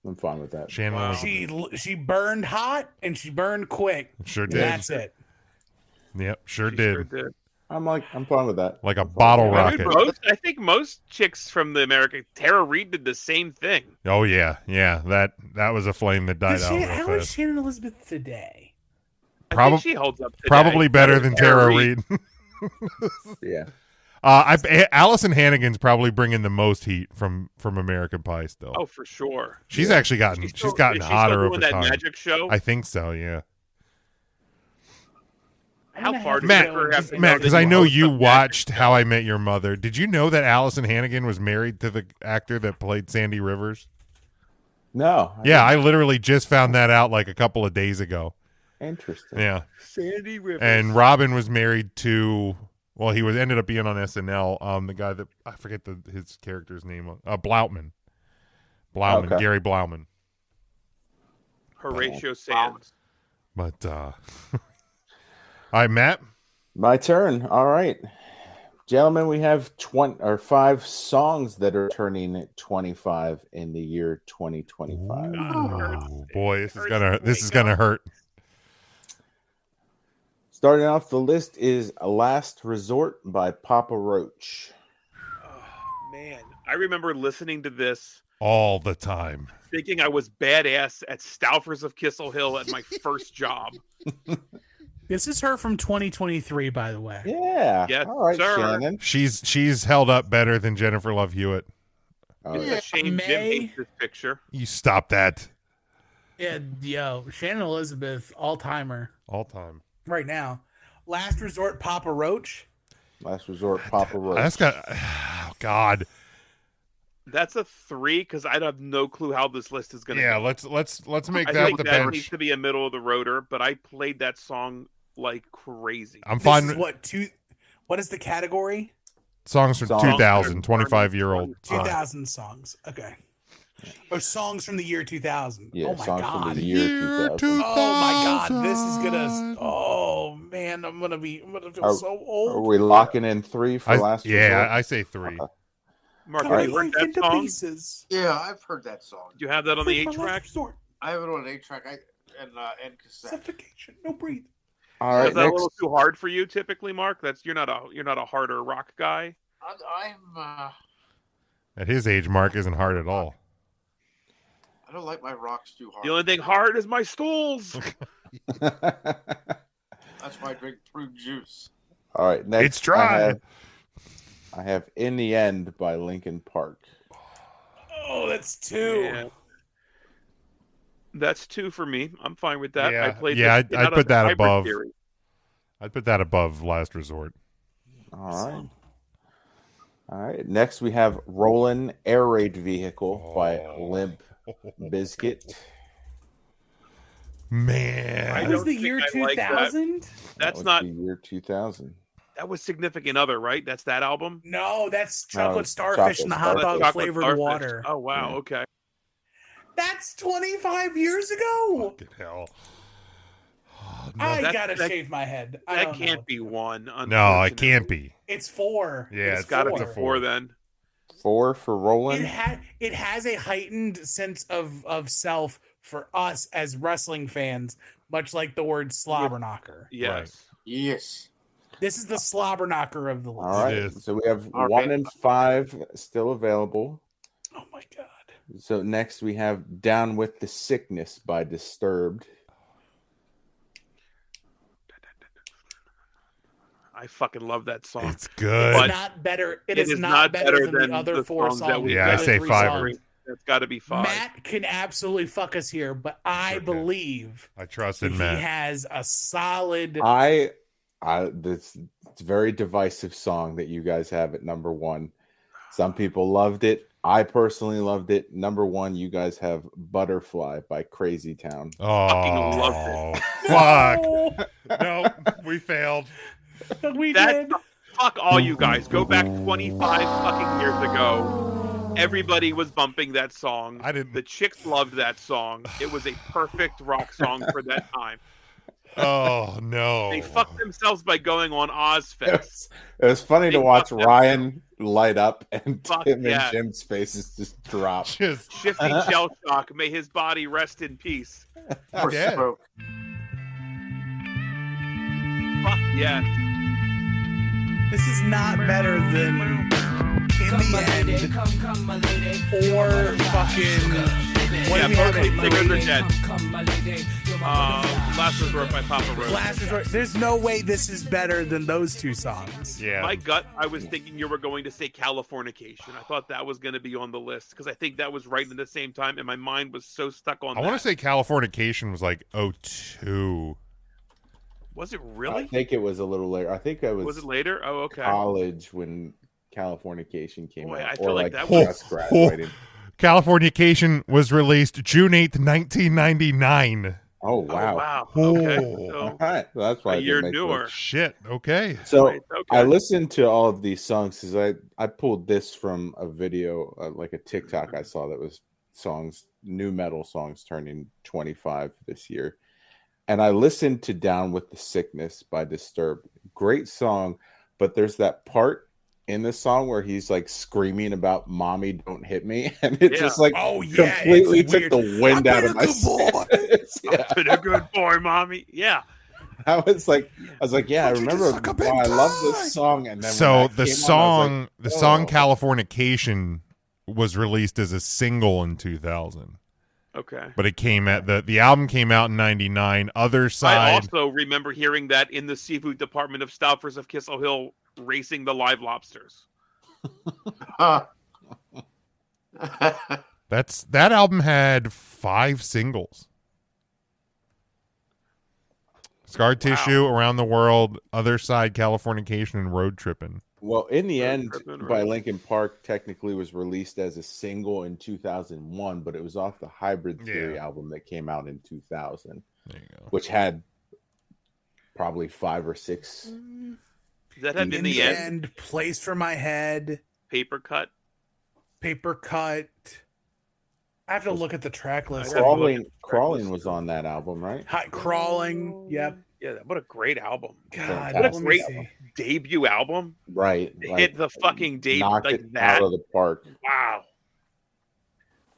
I'm fine with that. Shannon Wow. Elizabeth. She burned hot and she burned quick. Sure And did. that's it. Yep, sure She did. sure did. I'm fine with that. Like a bottle I, mean, rocket. I think most chicks from the America, Tara Reid did the same thing. Oh yeah. That was a flame that died out. real How is fast. Shannon Elizabeth today? I think she holds up today. Probably better than Tara Reid. Yeah. Allison Hannigan's probably bringing the most heat from American Pie still. Oh, for sure. She's actually gotten Is she's she gotten still hotter doing over that time. magic show? I think so. Yeah. How far did Matt, you have to because that I know host you a magic watched show? How I Met Your Mother. Did you know that Allison Hannigan was married to the actor that played Sandy Rivers? No. Yeah, I literally just found that out like a couple of days ago. Interesting. Yeah. Sandy Rivers. And Robin was married to, well, he was ended up being on SNL. The guy that I forget his character's name. Blautman. Okay. Gary Blauman. Horatio Sands. But all right, Matt. My turn. All right. Gentlemen, we have 5 songs that are turning 25 in the year 2025. Oh boy, this is gonna hurt. Starting off the list is Last Resort by Papa Roach. Oh, man. I remember listening to this All the time. thinking I was badass at Stouffer's of Kissel Hill at my first job. This is her from 2023, by the way. Yeah. Yes, All right, sir. Shannon. She's held up better than Jennifer Love Hewitt. All It's right. a shame Jim May. hates this picture. You stop that. Yeah, yo, Shannon Elizabeth, all timer All time. right now. Last Resort, Papa Roach. Last Resort, Papa Roach. That's got. Oh, God. That's a 3 because I have no clue how this list is going to Yeah, go. let's make I that think the that bench. needs to be a middle of the roader, but I played that song like crazy. I'm This fine. is with what is the category? songs from Songs 2000, 25-year-old. 2000 songs. Okay. Or songs from the year 2000. Yeah, Oh my songs God. from the year 2000. Oh my God. This is gonna. Oh man, I'm gonna feel so Are old. we locking in 3 for Last Yeah, Resort? I say 3. Mark, Cut have me you heard like that into song? pieces. Yeah, I've heard that song. Do you have that on the Free for 8 Last track? Resort. I have it on an 8-track and cassette. Suffocation. No breathe. All right, Is that a little next. too hard for you typically, Mark? You're not a harder rock guy. I'm At his age, Mark isn't hard at all. I don't like my rocks too hard. The only thing hard is my stools. That's why I drink prune juice. All right, next. It's dry. I have In the End by Linkin Park. Oh, that's 2. Yeah. That's 2 for me. I'm fine with that. Yeah. I played. Yeah, this I'd out put of the that hybrid above. theory. I'd put that above Last Resort. All right. Next, we have Rollin' Air Raid Vehicle by Limp Bizkit. Man. I That was don't the think year I like that. 2000? That's was not. the year 2000. That was Significant Other, right? That's that album. No, that's Chocolate No, Starfish and the hot Chocolate dog Chocolate flavored Starfish. water. Oh wow. Yeah. Okay. That's 25 years ago. Fucking hell. I that- gotta that- shave my head. I That don't can't know. be 1. No, it unfortunately. can't be. It's 4. Yeah, It's got to be 4. 4 then. 4 for Rollin'. It has a heightened sense of self for us as wrestling fans, much like the word slobberknocker. Yes. Yes. This is the slobberknocker of the list. All right. It is. So we have All 1 right. and 5 still available. Oh my God. So next we have Down with the Sickness by Disturbed. I fucking love that song. It's good. It's not better. It is not better than the other 4 songs that songs. we Yeah, the I other say 3 5. songs. That's got to be 5. Matt can absolutely fuck us here, but I Okay. believe I trust that in he Matt. has a solid. It's a very divisive song that you guys have at number 1. Some people loved it. I personally loved it. Number 1, you guys have Butterfly by Crazy Town. Oh, loved fuck. No, we failed. We That- did. Fuck all you guys. Go back 25 fucking years ago. Everybody was bumping that song. I didn't. The chicks loved that song. It was a perfect rock song for that time. Oh, no. They fucked themselves by going on Ozfest. It was funny to They watch fucked Ryan light up and Fuck Tim yeah. and Jim's faces just drop. Just Shifty shell shock. May his body rest in peace. For Yeah. smoke. Fuck yeah. This is not better than In the End or fucking. What Yeah, do we have both at lead singers three? are dead. Last Resort by Papa Roach. Last Resort. There's no way this is better than those 2 songs. yeah. My gut, I was thinking you were going to say Californication. I thought that was going to be on the list because I think that was right at the same time, and my mind was so stuck on I that. want to say Californication was like 02. Was it I really? think it was a little later. I think I was, Was it later? Oh, okay. college when Californication came Boy, out. I feel like that was- just graduating. Californication was released June 8th, 1999. Oh, wow. Oh, wow. Oh. Okay. All So, right. Well, that's why a I didn't year make the newer. list. Shit. Okay. So Right, okay. I listened to all of these songs because I pulled this from a video, like a TikTok I saw that was new metal songs turning 25 this year. And I listened to Down with the Sickness by Disturbed. Great song, but there's that part in this song where he's like screaming about "Mommy, don't hit me," and it just like completely took the wind out of my sails. I've been a good boy, Mommy. Yeah. I was like, yeah, I remember why I love this song. And then so the song, like, the song "Californication" was released as a single in 2000. Okay. But it came at the album came out in 99. Other Side. I also remember hearing that in the seafood department of Stouffer's of Kissel Hill, racing the live lobsters. That album had 5 singles. Scar Tissue, Around the World, Other Side, Californication, and Road Trippin'. Well, in the end, by Linkin Park technically was released as a single in 2001, but it was off the Hybrid Theory album that came out in 2000. There you go. Which had probably 5 or 6. That had in the end, Place for My Head, Paper Cut. I have to look at the track list. Crawling was on that album, right? Crawling, yep. Yeah, what a great album. God, what a great debut album. Right. Hit the fucking debut like that. Out of the park. Wow.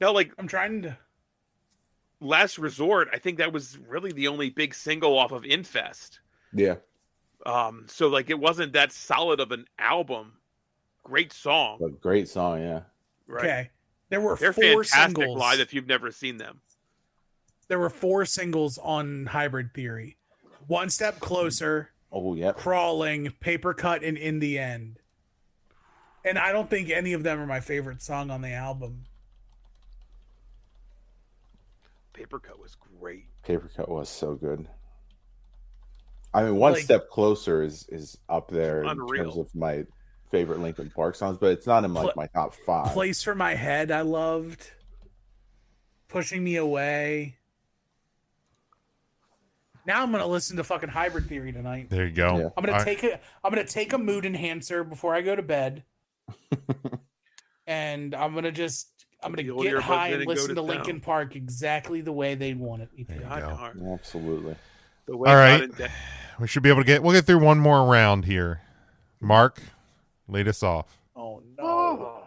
No, like I'm trying to. Last Resort, I think that was really the only big single off of Infest. Yeah. So like it wasn't that solid of an album. Great song. But great song, yeah. Right. Okay. They're 4 fantastic singles live if you've never seen them. There were 4 singles on Hybrid Theory. One Step Closer. Oh, yeah. Crawling, Paper Cut, and In the End. And I don't think any of them are my favorite song on the album. Paper Cut was great. Paper Cut was so good. I mean, One Step Closer is up there in terms of my favorite Linkin Park songs, but it's not in like my top 5. Place for My Head, I loved. Pushing Me Away. Now I'm gonna listen to fucking Hybrid Theory tonight. There you go. Yeah. I'm gonna take a mood enhancer before I go to bed, and I'm gonna get high and listen to Linkin Park exactly the way they want it. Absolutely. All right, we should be able to we'll get through one more round here. Mark, lead us off. Oh no.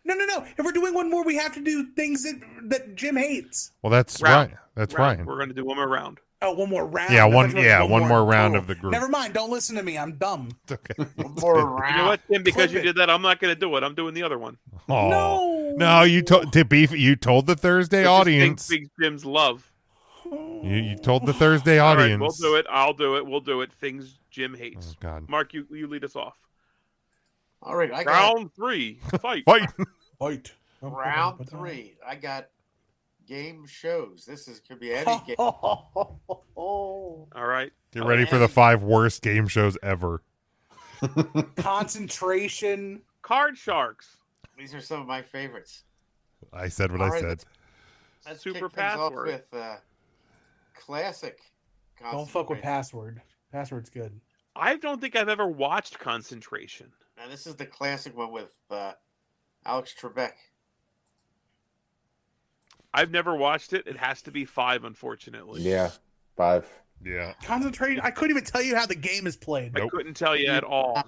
No. If we're doing one more, we have to do things that Jim hates. Well, that's right. That's right. We're going to do one more round. Oh, one more round. Yeah, one more round of the group. Never mind. Don't listen to me. I'm dumb. It's okay. One more round. You know what, Tim? Because you did that, I'm not going to do it. I'm doing the other one. Oh. No, you told the Thursday audience. Big Jim's love. You told the Thursday audience. All right, we'll do it. I'll do it. We'll do it. Things Jim hates. Oh, God. Mark, you lead us off. All right, round 3. Fight. Fight. Round 3. I got game shows. Could be any game. All right. Get ready for the 5 worst game shows ever. Concentration. Card Sharks. These are some of my favorites. I said what I said. Let's Super kick things off Password. with classic. Don't fuck with Password. Password's good. I don't think I've ever watched Concentration. And this is the classic one with Alex Trebek. I've never watched it. It has to be 5, unfortunately. Yeah, 5. Yeah. Concentration. I couldn't even tell you how the game is played. I couldn't tell you at all.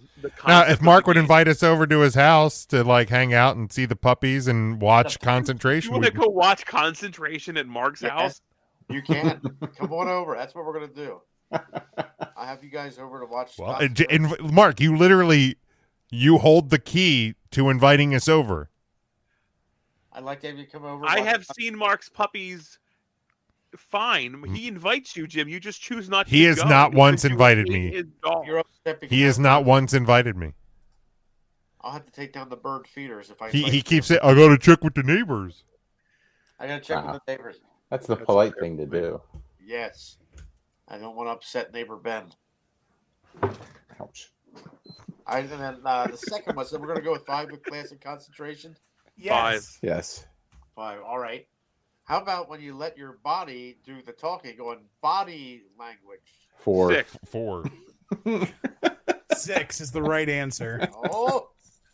Now, if Mark would invite us over to his house to like hang out and see the puppies and watch Concentration, you want to go watch Concentration at Mark's house? You can. Come on over. That's what we're going to do. I have you guys over to watch. Well, Mark, you hold the key to inviting us over. I'd like to have you come over. I have seen Mark's puppies fine. He invites you, Jim. You just choose not to. He has not once invited me. You're upset because He has not once invited me. I'll have to take down the bird feeders if I. He keeps saying, I got to check with the neighbors. I got to check with the neighbors. That's the polite thing to do. Yes. I don't want to upset neighbor Ben. Ouch. And then the second one, so we're going to go with 5 with classic concentration. Yes. 5. Yes. 5. All right. How about when you let your body do the talking, going body language? 4. 6. 4. 6 is the right answer. Oh.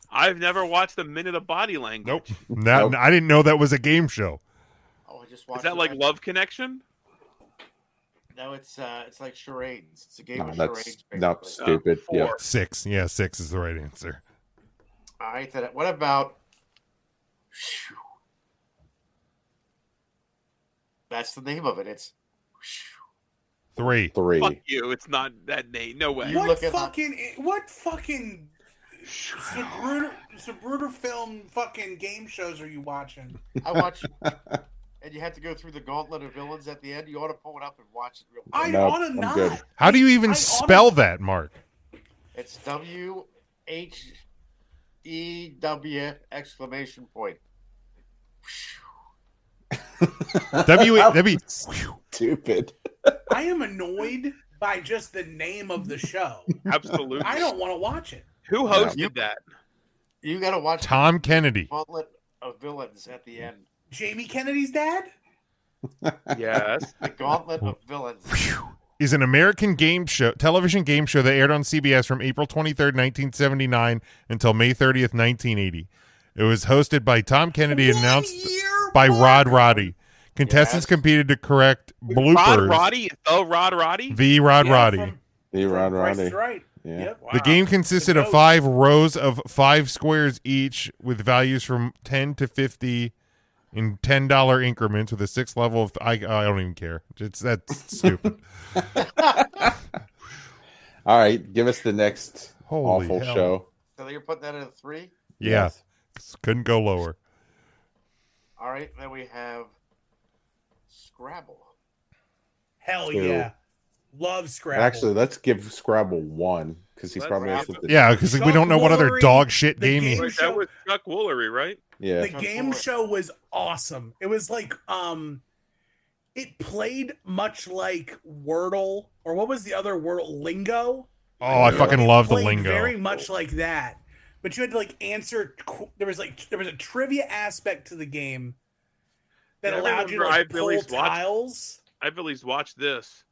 I've never watched a minute of body language. Nope. I didn't know that was a game show. Oh, I just watched. Is that like Love Connection? No, it's like charades. It's a game No, of that's charades. not Basically. stupid. Yeah. 4. 6. Yeah, 6 is the right answer. All right. Then what about? That's the name of it. It's 3. 3. Fuck you. It's not that name. No way. You look at What fucking Sabruder film fucking game shows are you watching? I watch, and you have to go through the gauntlet of villains at the end. You ought to pull it up and watch it real quick. I Nope, ought to I'm not. good. How do you even spell that, Mark? It's WHEW exclamation point. W. Stupid. I am annoyed by just the name of the show. Absolutely. I don't want to watch it. Who hosted that? You got to watch Tom Kennedy. the gauntlet of villains at the end. Jamie Kennedy's dad? Yes. The gauntlet of villains. Is an American television game show that aired on CBS from April 23rd, 1979 until May 30th, 1980. It was hosted by Tom Kennedy and announced by Rod Roddy. Contestants competed to correct bloopers. Rod Roddy? Oh, Rod Roddy? The Rod Roddy. The Rod Price Roddy. is Right. Yeah. Yep. The game consisted of 5 rows of 5 squares each with values from 10 to 50 in $10 increments with a 6th level of... I don't even care. That's stupid. All right, give us the next Holy awful hell. show. So you're putting that at a 3? Yeah. Yes. Couldn't go lower. All right. Then we have Scrabble. Hell 2. yeah. Love Scrabble. Actually, let's give Scrabble 1 because he's Let's probably wrap has it. to. Yeah, because we don't know what other Woolery, dog shit the game game- he... Wait, that was Chuck Woolery, right? Yeah. The game show was awesome. It was like it played much like Wordle, or what was the other Wordle? Lingo. Oh, I fucking It love the played lingo. Very much like that. But you had to like answer. There was a trivia aspect to the game that Yeah, I allowed you to remember like I've pull released tiles. I've at least watched this.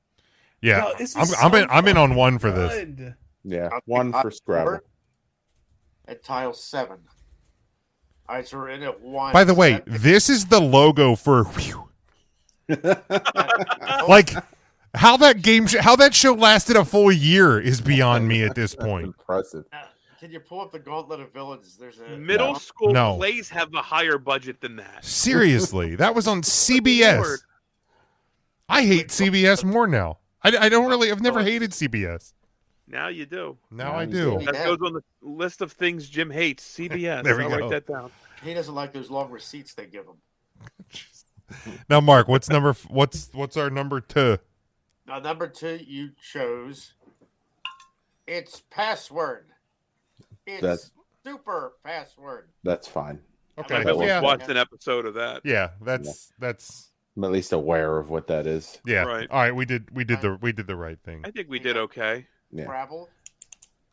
Yeah, No, this was I'm in on 1 for this. good. Yeah, I'll 1 take for Scrabble. At tile 7. All right, so we're in at 1. By the way, this is the logo for... Like, how that show lasted a full year is beyond me at this point. Impressive. Can you pull up the gauntlet of villains? There's a Middle school No. plays have a higher budget than that. Seriously, that was on CBS. Lord. I hate CBS more now. I don't really... I've never hated CBS. Now you do. Now Now I you do. do. That goes on the list of things Jim hates. CBS. There we I'll go. write that down. He doesn't like those long receipts they give him. Now, Mark, what's our number 2? Now, number 2, you chose. It's password. It's That's- super password. That's fine. Okay. I've at least Yeah. watched an episode of that. Yeah, that's I'm at least aware of what that is. yeah. Right. All right, we did the right thing. I think we did okay. Yeah. Scrabble.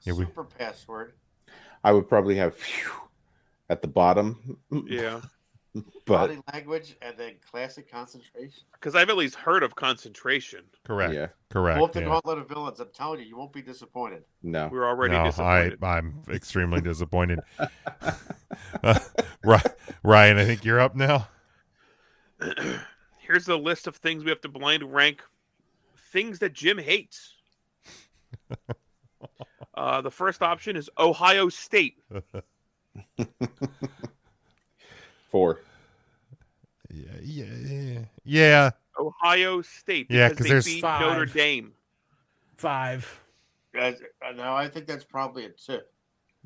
Yeah, Super password. I would probably have phew at the bottom. Yeah. But Body language and then classic concentration. Because I've at least heard of concentration. Correct. yeah, Correct. Pull up the yeah. gauntlet of villains. I'm telling you, you won't be disappointed. no. We're already No, disappointed. I'm extremely disappointed. Ryan, I think you're up now. Here's the list of things we have to blind rank. Things that Jim hates. The first option is Ohio State. 4. Yeah. Ohio State. Yeah, because 'cause they there's beat 5. Notre Dame. 5. No, I think that's probably a 2.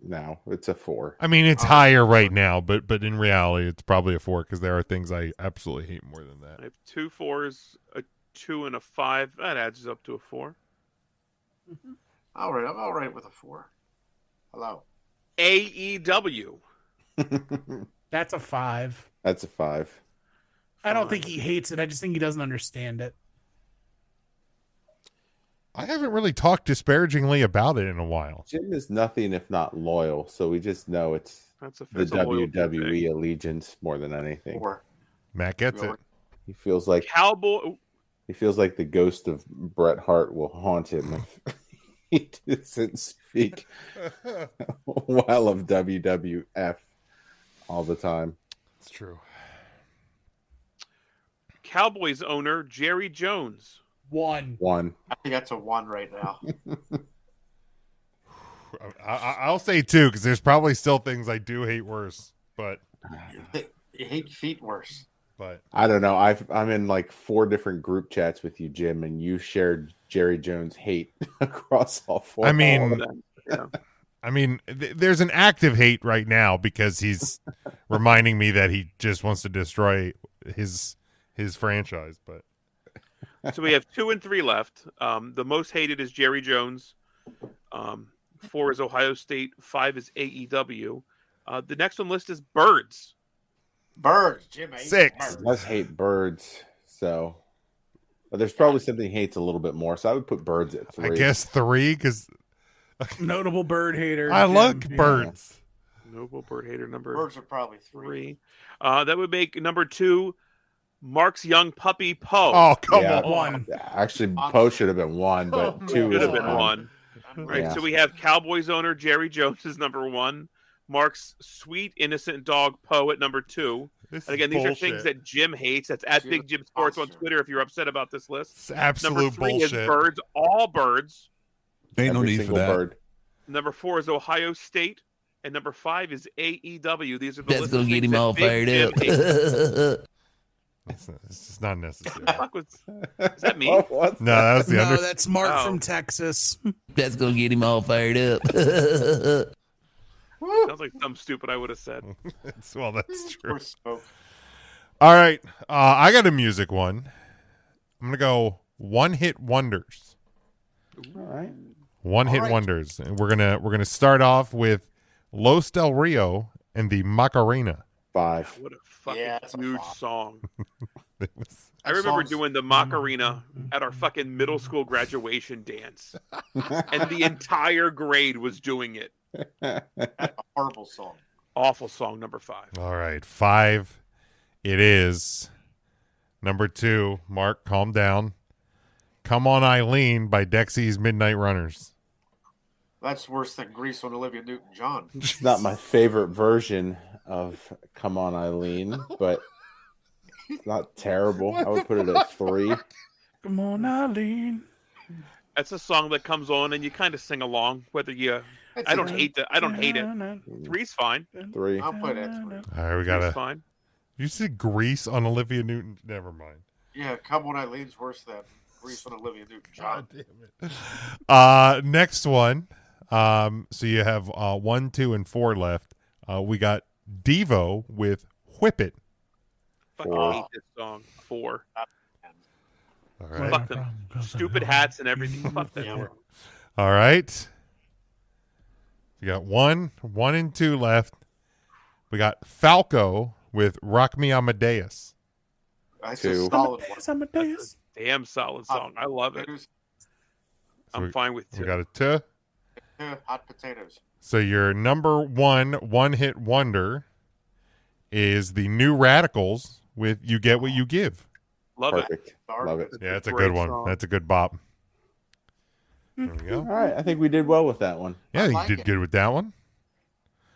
No, it's a 4. I mean, it's higher right now, but in reality, it's probably a 4 because there are things I absolutely hate more than I that. have 2 4s, a 2, and a 5. That adds up to a 4. All right, I'm all right with a 4. Hello. AEW. That's a 5. That's a 5. I don't think he hates it. I just think he doesn't understand it. I haven't really talked disparagingly about it in a while. Jim is nothing if not loyal, so we just know it's That's a the that's a loyalty WWE thing. allegiance more than anything. 4. Matt gets it. He feels like Cowboy. the ghost of Bret Hart will haunt him if he doesn't speak well of WWF all the time. It's true. Cowboys owner Jerry Jones. 1. I think that's a 1 right now. I'll say 2 because there's probably still things I do hate worse. But You hate feet worse. But I don't know. I'm in like 4 different group chats with you, Jim, and you shared Jerry Jones hate across all 4. I mean, Yeah. I mean, there's an active hate right now because he's reminding me that he just wants to destroy his franchise. But So we have 2 and 3 left. The most hated is Jerry Jones. 4 is Ohio State. 5 is AEW. The next on the list is Birds. Birds, Jim. 6. He does hate birds, so but there's probably something he hates a little bit more. So I would put birds at 3. I guess 3 because Notable bird hater. I Jim. like Yeah. birds. Noble bird hater number Birds are probably 3. 3. That would make number 2 Mark's young puppy Poe. Oh, come Yeah. on. 1. Actually, Poe should have been 1, but 2 Should is have been 1. 1. Right. Yeah. So we have Cowboys owner Jerry Jones is number 1. Mark's sweet innocent dog Poe at number 2. This And again, is these are things bullshit. that Jim hates. That's at Jim Big Jim Sports on Monster. Twitter if you're upset about this list. It's Number absolute 3 bullshit. is Birds, all birds. Ain't no Every need for single that. bird. Number 4 is Ohio State. And number 5 is AEW. These are the That's list gonna of get things him that all Big fired Jim up. hates. It's just not necessary. Fuck was- Is that me? What's No, that was the No, under. that's Mark Oh. from Texas. That's gonna get him all fired up. Sounds like something stupid I would have said. Well, that's true. Or smoke. All right, I got a music one. I'm gonna go one hit wonders. All right. One hit right. wonders, and we're gonna start off with Los Del Rio and the Macarena. 5. What a fucking Yeah, that's a huge flop. song. It was- I remember song's- doing the Macarena at our fucking middle school graduation dance. And the entire grade was doing it. That's a horrible song. Awful song, number 5. All right, 5. It is number 2. Mark, calm down. Come on, Eileen by Dexy's Midnight Runners. That's worse than Grease on Olivia Newton-John. It's not my favorite version of Come On Eileen, but it's not terrible. I would put it at 3. Come on, Eileen. That's a song that comes on and you kind of sing along, whether you. I don't hate that. I don't hate it. 3's fine. 3. I'll put it at 3. All right, we 3's got fine. You said Grease on Olivia Newton. Never mind. Yeah, Come On Eileen's worse than Grease on Olivia Newton-John. Damn it. Next one. So you have 1, 2, and 4 left. We got Devo with Whip It. Fucking 4. hate this song. 4. All right. Fuck them. Stupid hats and everything. Fuck that. Yeah. All right. You got 1, 1, and 2 left. We got Falco with Rock Me Amadeus. That's 2. a solid one. Amadeus. Damn solid song. I love it. I'm fine with We 2. got a 2. Hot potatoes. So your number 1 hit wonder is the New Radicals with You Get What You Give. Love it. Perfect. Love it. Yeah, that's a Great good one. song. That's a good bop. There we go. All right. I think we did well with that one. Yeah, I you like did it. good with that one.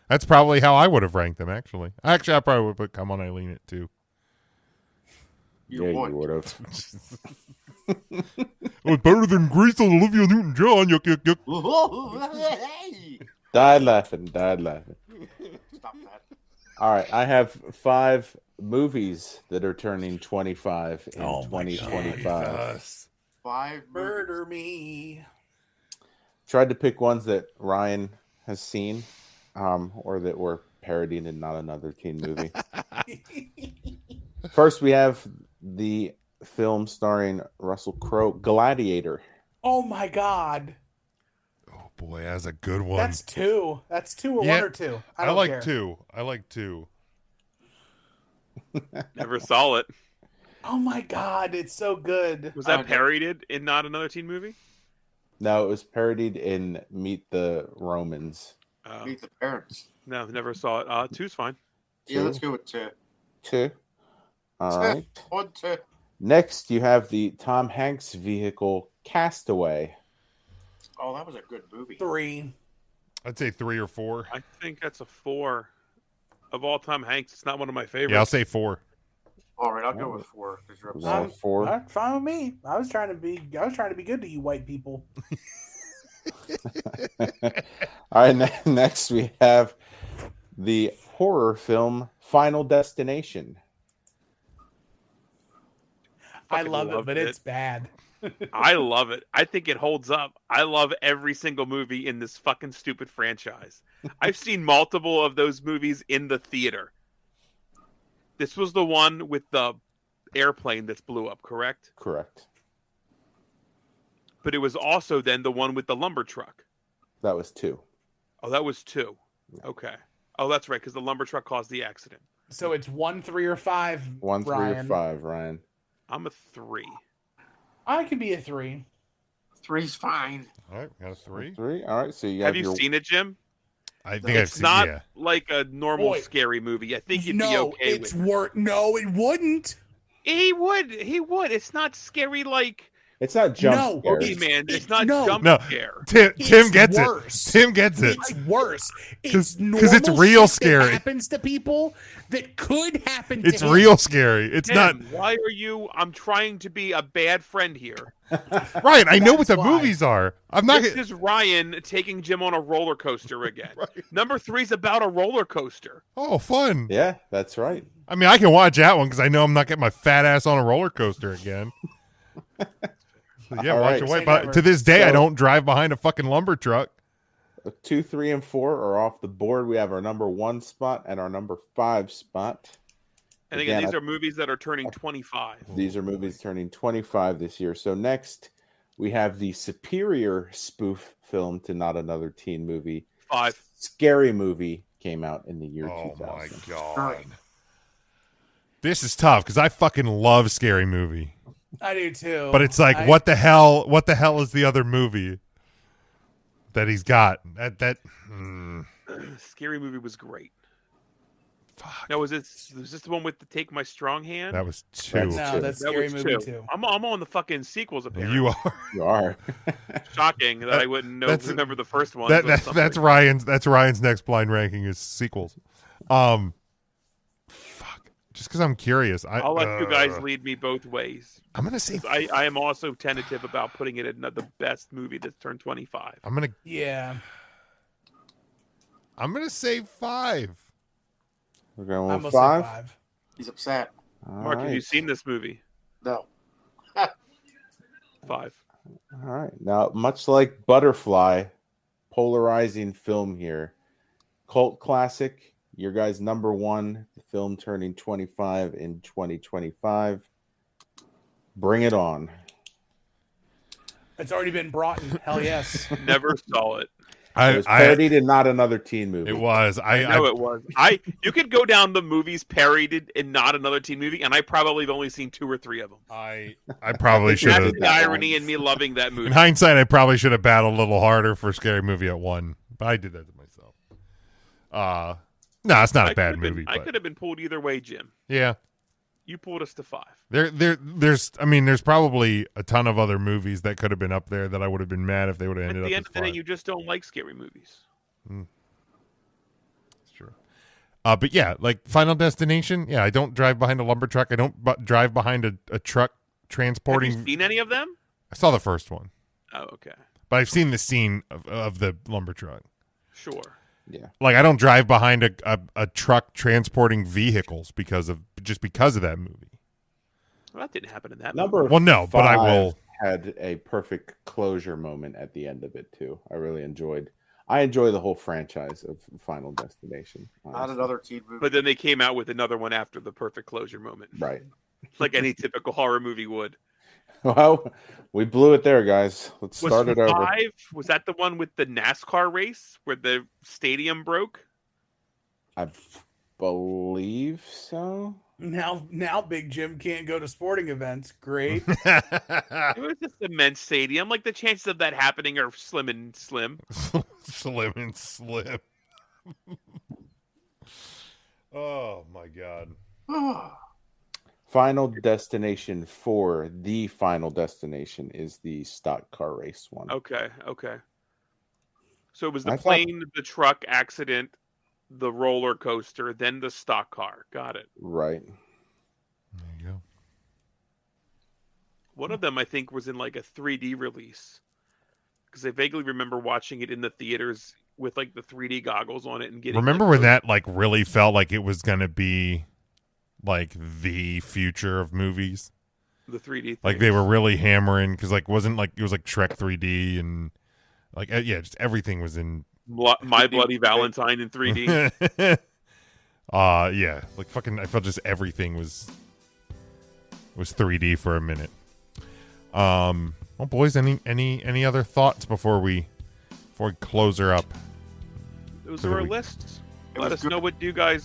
That's probably how I would have ranked them, actually. I probably would put Come On Eileen at 2. You Yeah, would. you would have. It was better than Grease on Olivia Newton-John. Yuck, yuck, yuck. Hey! Died laughing. Died laughing. Stop that. All right. I have 5 movies that are turning 25 in Oh my 2025. 5 movies. Murder me. Tried to pick ones that Ryan has seen, or that were parodied in not another teen movie. First, we have the film starring Russell Crowe, Gladiator. Oh my God. Oh, boy, that's a good one. That's 2. That's 2 or Yeah, 1 or 2. I I don't like care. 2. I like 2. Never saw it. Oh my God, it's so good. Was that Okay. parodied in not another teen movie? No, it was parodied in Meet the Romans. Meet the Parents. No, never saw it. 2's fine. Yeah, 2. let's go with 2. 2. All right. 1, 2. Next, you have the Tom Hanks vehicle Castaway. Oh, that was a good movie. 3. I'd say 3 or 4. I think that's a 4. Of all time Hanks, it's not one of my favorites. Yeah, I'll say 4. All right, I'll go with 4 because you're We're upset. going with 4. Fine with me. I was trying to be good to you white people. All right, next we have the horror film Final Destination. I love it, but it's bad. I love it. I think it holds up. I love every single movie in this fucking stupid franchise. I've seen multiple of those movies in the theater. This was the one with the airplane that's blew up, correct? Correct. But it was also then the one with the lumber truck. That was 2. Oh, that was 2. Okay. Oh, that's right, because the lumber truck caused the accident. So it's 1, 3, or 5. 1, 3, Ryan. or 5, Ryan. I'm a 3. I can be a 3. 3's fine. All right, we got a 3. 3. All right, so you have you seen it, Jim? I think I've it's seen. not Yeah. like a normal scary movie. I think you'd be okay with it. No, it wouldn't. He would. It's not scary like. It's not jump scares. Man, it's not jump scare. Tim gets it. Tim gets it. It's worse. Because it's real scary. That happens to people that could happen to It's him. real scary. It's Tim, not. Why are you? I'm trying to be a bad friend here. Ryan, I know what the movies are. I'm not. This is Ryan taking Jim on a roller coaster again. Number 3's about a roller coaster. Oh, fun. Yeah, that's right. I mean, I can watch that one because I know I'm not getting my fat ass on a roller coaster again. So, yeah, All watch right. away. But to this day, I So- don't drive behind a fucking lumber truck. 2, 3, and 4 are off the board. We have our number 1 spot and our number 5 spot. And again, these are movies that are turning 25. These are movies turning 25 this year. So next, we have the superior spoof film to Not Another Teen Movie. 5. Scary Movie came out in the year 2000. Oh, my God. This is tough because I fucking love Scary Movie. I do too. But it's like, what the hell? What the hell is the other movie that he's got? Scary Movie was great. Fuck. No, was this the one with the Take My Strong Hand? That was 2. That's Scary Movie 2. I'm on the fucking sequels apparently. You are. You are. Shocking that I wouldn't remember the first one. That's Ryan's next blind ranking is sequels. Fuck. Just because I'm curious, I'll let you guys lead me both ways. I'm gonna say I am also tentative about putting it in the best movie that's turned 25. I'm gonna say 5. We're going I'm with gonna say 5. 5. He's upset. Mark, have you seen this movie? No. 5. All right. Now, much like Butterfly, polarizing film here. Cult classic. Your guys' number 1, the film turning 25 in 2025. Bring it on. It's already been brought in. Hell yes. Never saw it. It was parodied in Not Another Teen Movie. It was. I know it was. You could go down the movies parodied in Not Another Teen Movie, and I probably have only seen 2 or 3 of them. I probably should have. That's the irony in me loving that movie. In hindsight, I probably should have battled a little harder for Scary Movie at 1, but I did that to myself. No, it's not a bad movie. I could have been pulled either way, Jim. Yeah. You pulled us to 5. There's probably a ton of other movies that could have been up there that I would have been mad if they would have ended up. At the end of the day, 5. you just don't like scary movies. It's true. But yeah, like Final Destination. Yeah, I don't drive behind a lumber truck. I don't drive behind a truck transporting. Have you seen any of them? I saw the first one. Oh, okay. But I've seen the scene of the lumber truck. Sure. Yeah. Like I don't drive behind a truck transporting vehicles because of that movie. Well, that didn't happen in that Number movie. Well, no, but I will. Had a perfect closure moment at the end of it too. I enjoy the whole franchise of Final Destination. Not honestly. another teen movie. But then they came out with another one after the perfect closure moment. Right. Like any typical horror movie would. Well, we blew it there, guys. Let's start it over. Was that the one with the NASCAR race where the stadium broke? I believe so. Now Big Jim can't go to sporting events. Great. It was a cement stadium. Like the chances of that happening are slim and slim. Slim and slim. Oh my God. Final Destination 4, the Final Destination, is the stock car race one. Okay. So it was the plane, the truck accident, the roller coaster, then the stock car. Got it. Right. One of them, I think, was in like a 3D release because I vaguely remember watching it in the theaters with like the 3D goggles on it and getting. Remember like, when that like really felt like it was gonna be like the future of movies? The 3D, like they were really hammering because like wasn't like it was like Shrek 3D and like just everything was in My Bloody Valentine in 3D. Yeah, like fucking I felt just everything was 3D for a minute. Well, boys, any other thoughts before we close her up? Those are our lists. Let us know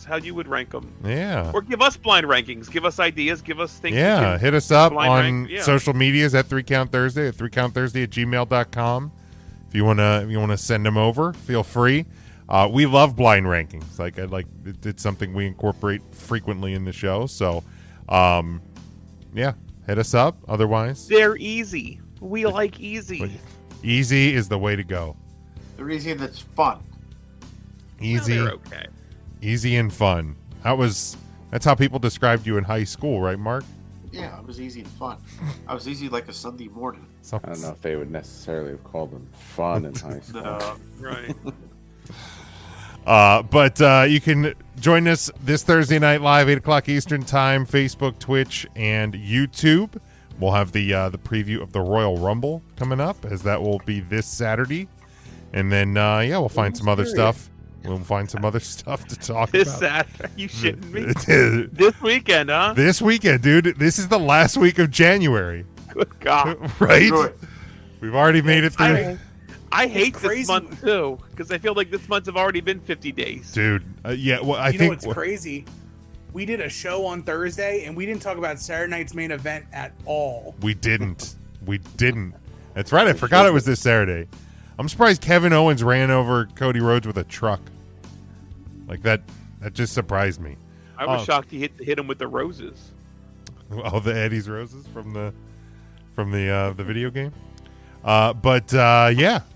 how you would rank them. Yeah. Or give us blind rankings. Give us ideas. Give us things. Yeah, hit us up on social medias at 3Count Thursday, at 3countthursday@gmail.com. If you wanna send them over, feel free. We love blind rankings. It's something we incorporate frequently in the show. So, yeah, hit us up. Otherwise, they're easy. We like easy. Easy is the way to go. They're easy and it's fun. Easy, they're okay. Easy and fun. That's how people described you in high school, right, Mark? Yeah, it was easy and fun. I was easy like a Sunday morning. I don't know if they would necessarily have called them fun in high school. Right. But you can join us this Thursday night live, 8 o'clock Eastern time, Facebook, Twitch, and YouTube. We'll have the preview of the Royal Rumble coming up, as that will be this Saturday. And then, we'll find some other stuff. We'll find some other stuff to talk this about. Saturday? Are you shitting me? This weekend, huh? This weekend, dude. This is the last week of January. Good God. Right? Good. We've already made it through. I hate this month, too, because I feel like this month have already been 50 days. Dude, yeah, well, I think... You know what's crazy? We did a show on Thursday, and we didn't talk about Saturday night's main event at all. We didn't. That's right. I forgot it was this Saturday. I'm surprised Kevin Owens ran over Cody Rhodes with a truck. Like that just surprised me. I was shocked he hit him with the roses. Oh, the Eddie's roses from the video game. But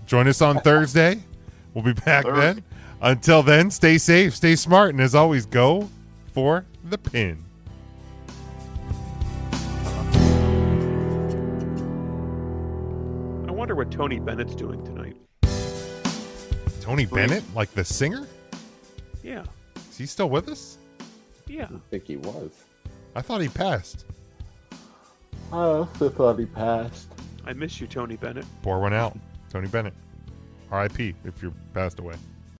join us on Thursday. We'll be back then. Until then, stay safe, stay smart, and as always, go for the pin. I wonder what Tony Bennett's doing tonight. Tony Bennett? Like the singer? Yeah. Is he still with us? Yeah. I think he was. I thought he passed. I also thought he passed. I miss you, Tony Bennett. Pour one out. Tony Bennett. R.I.P. if you're passed away.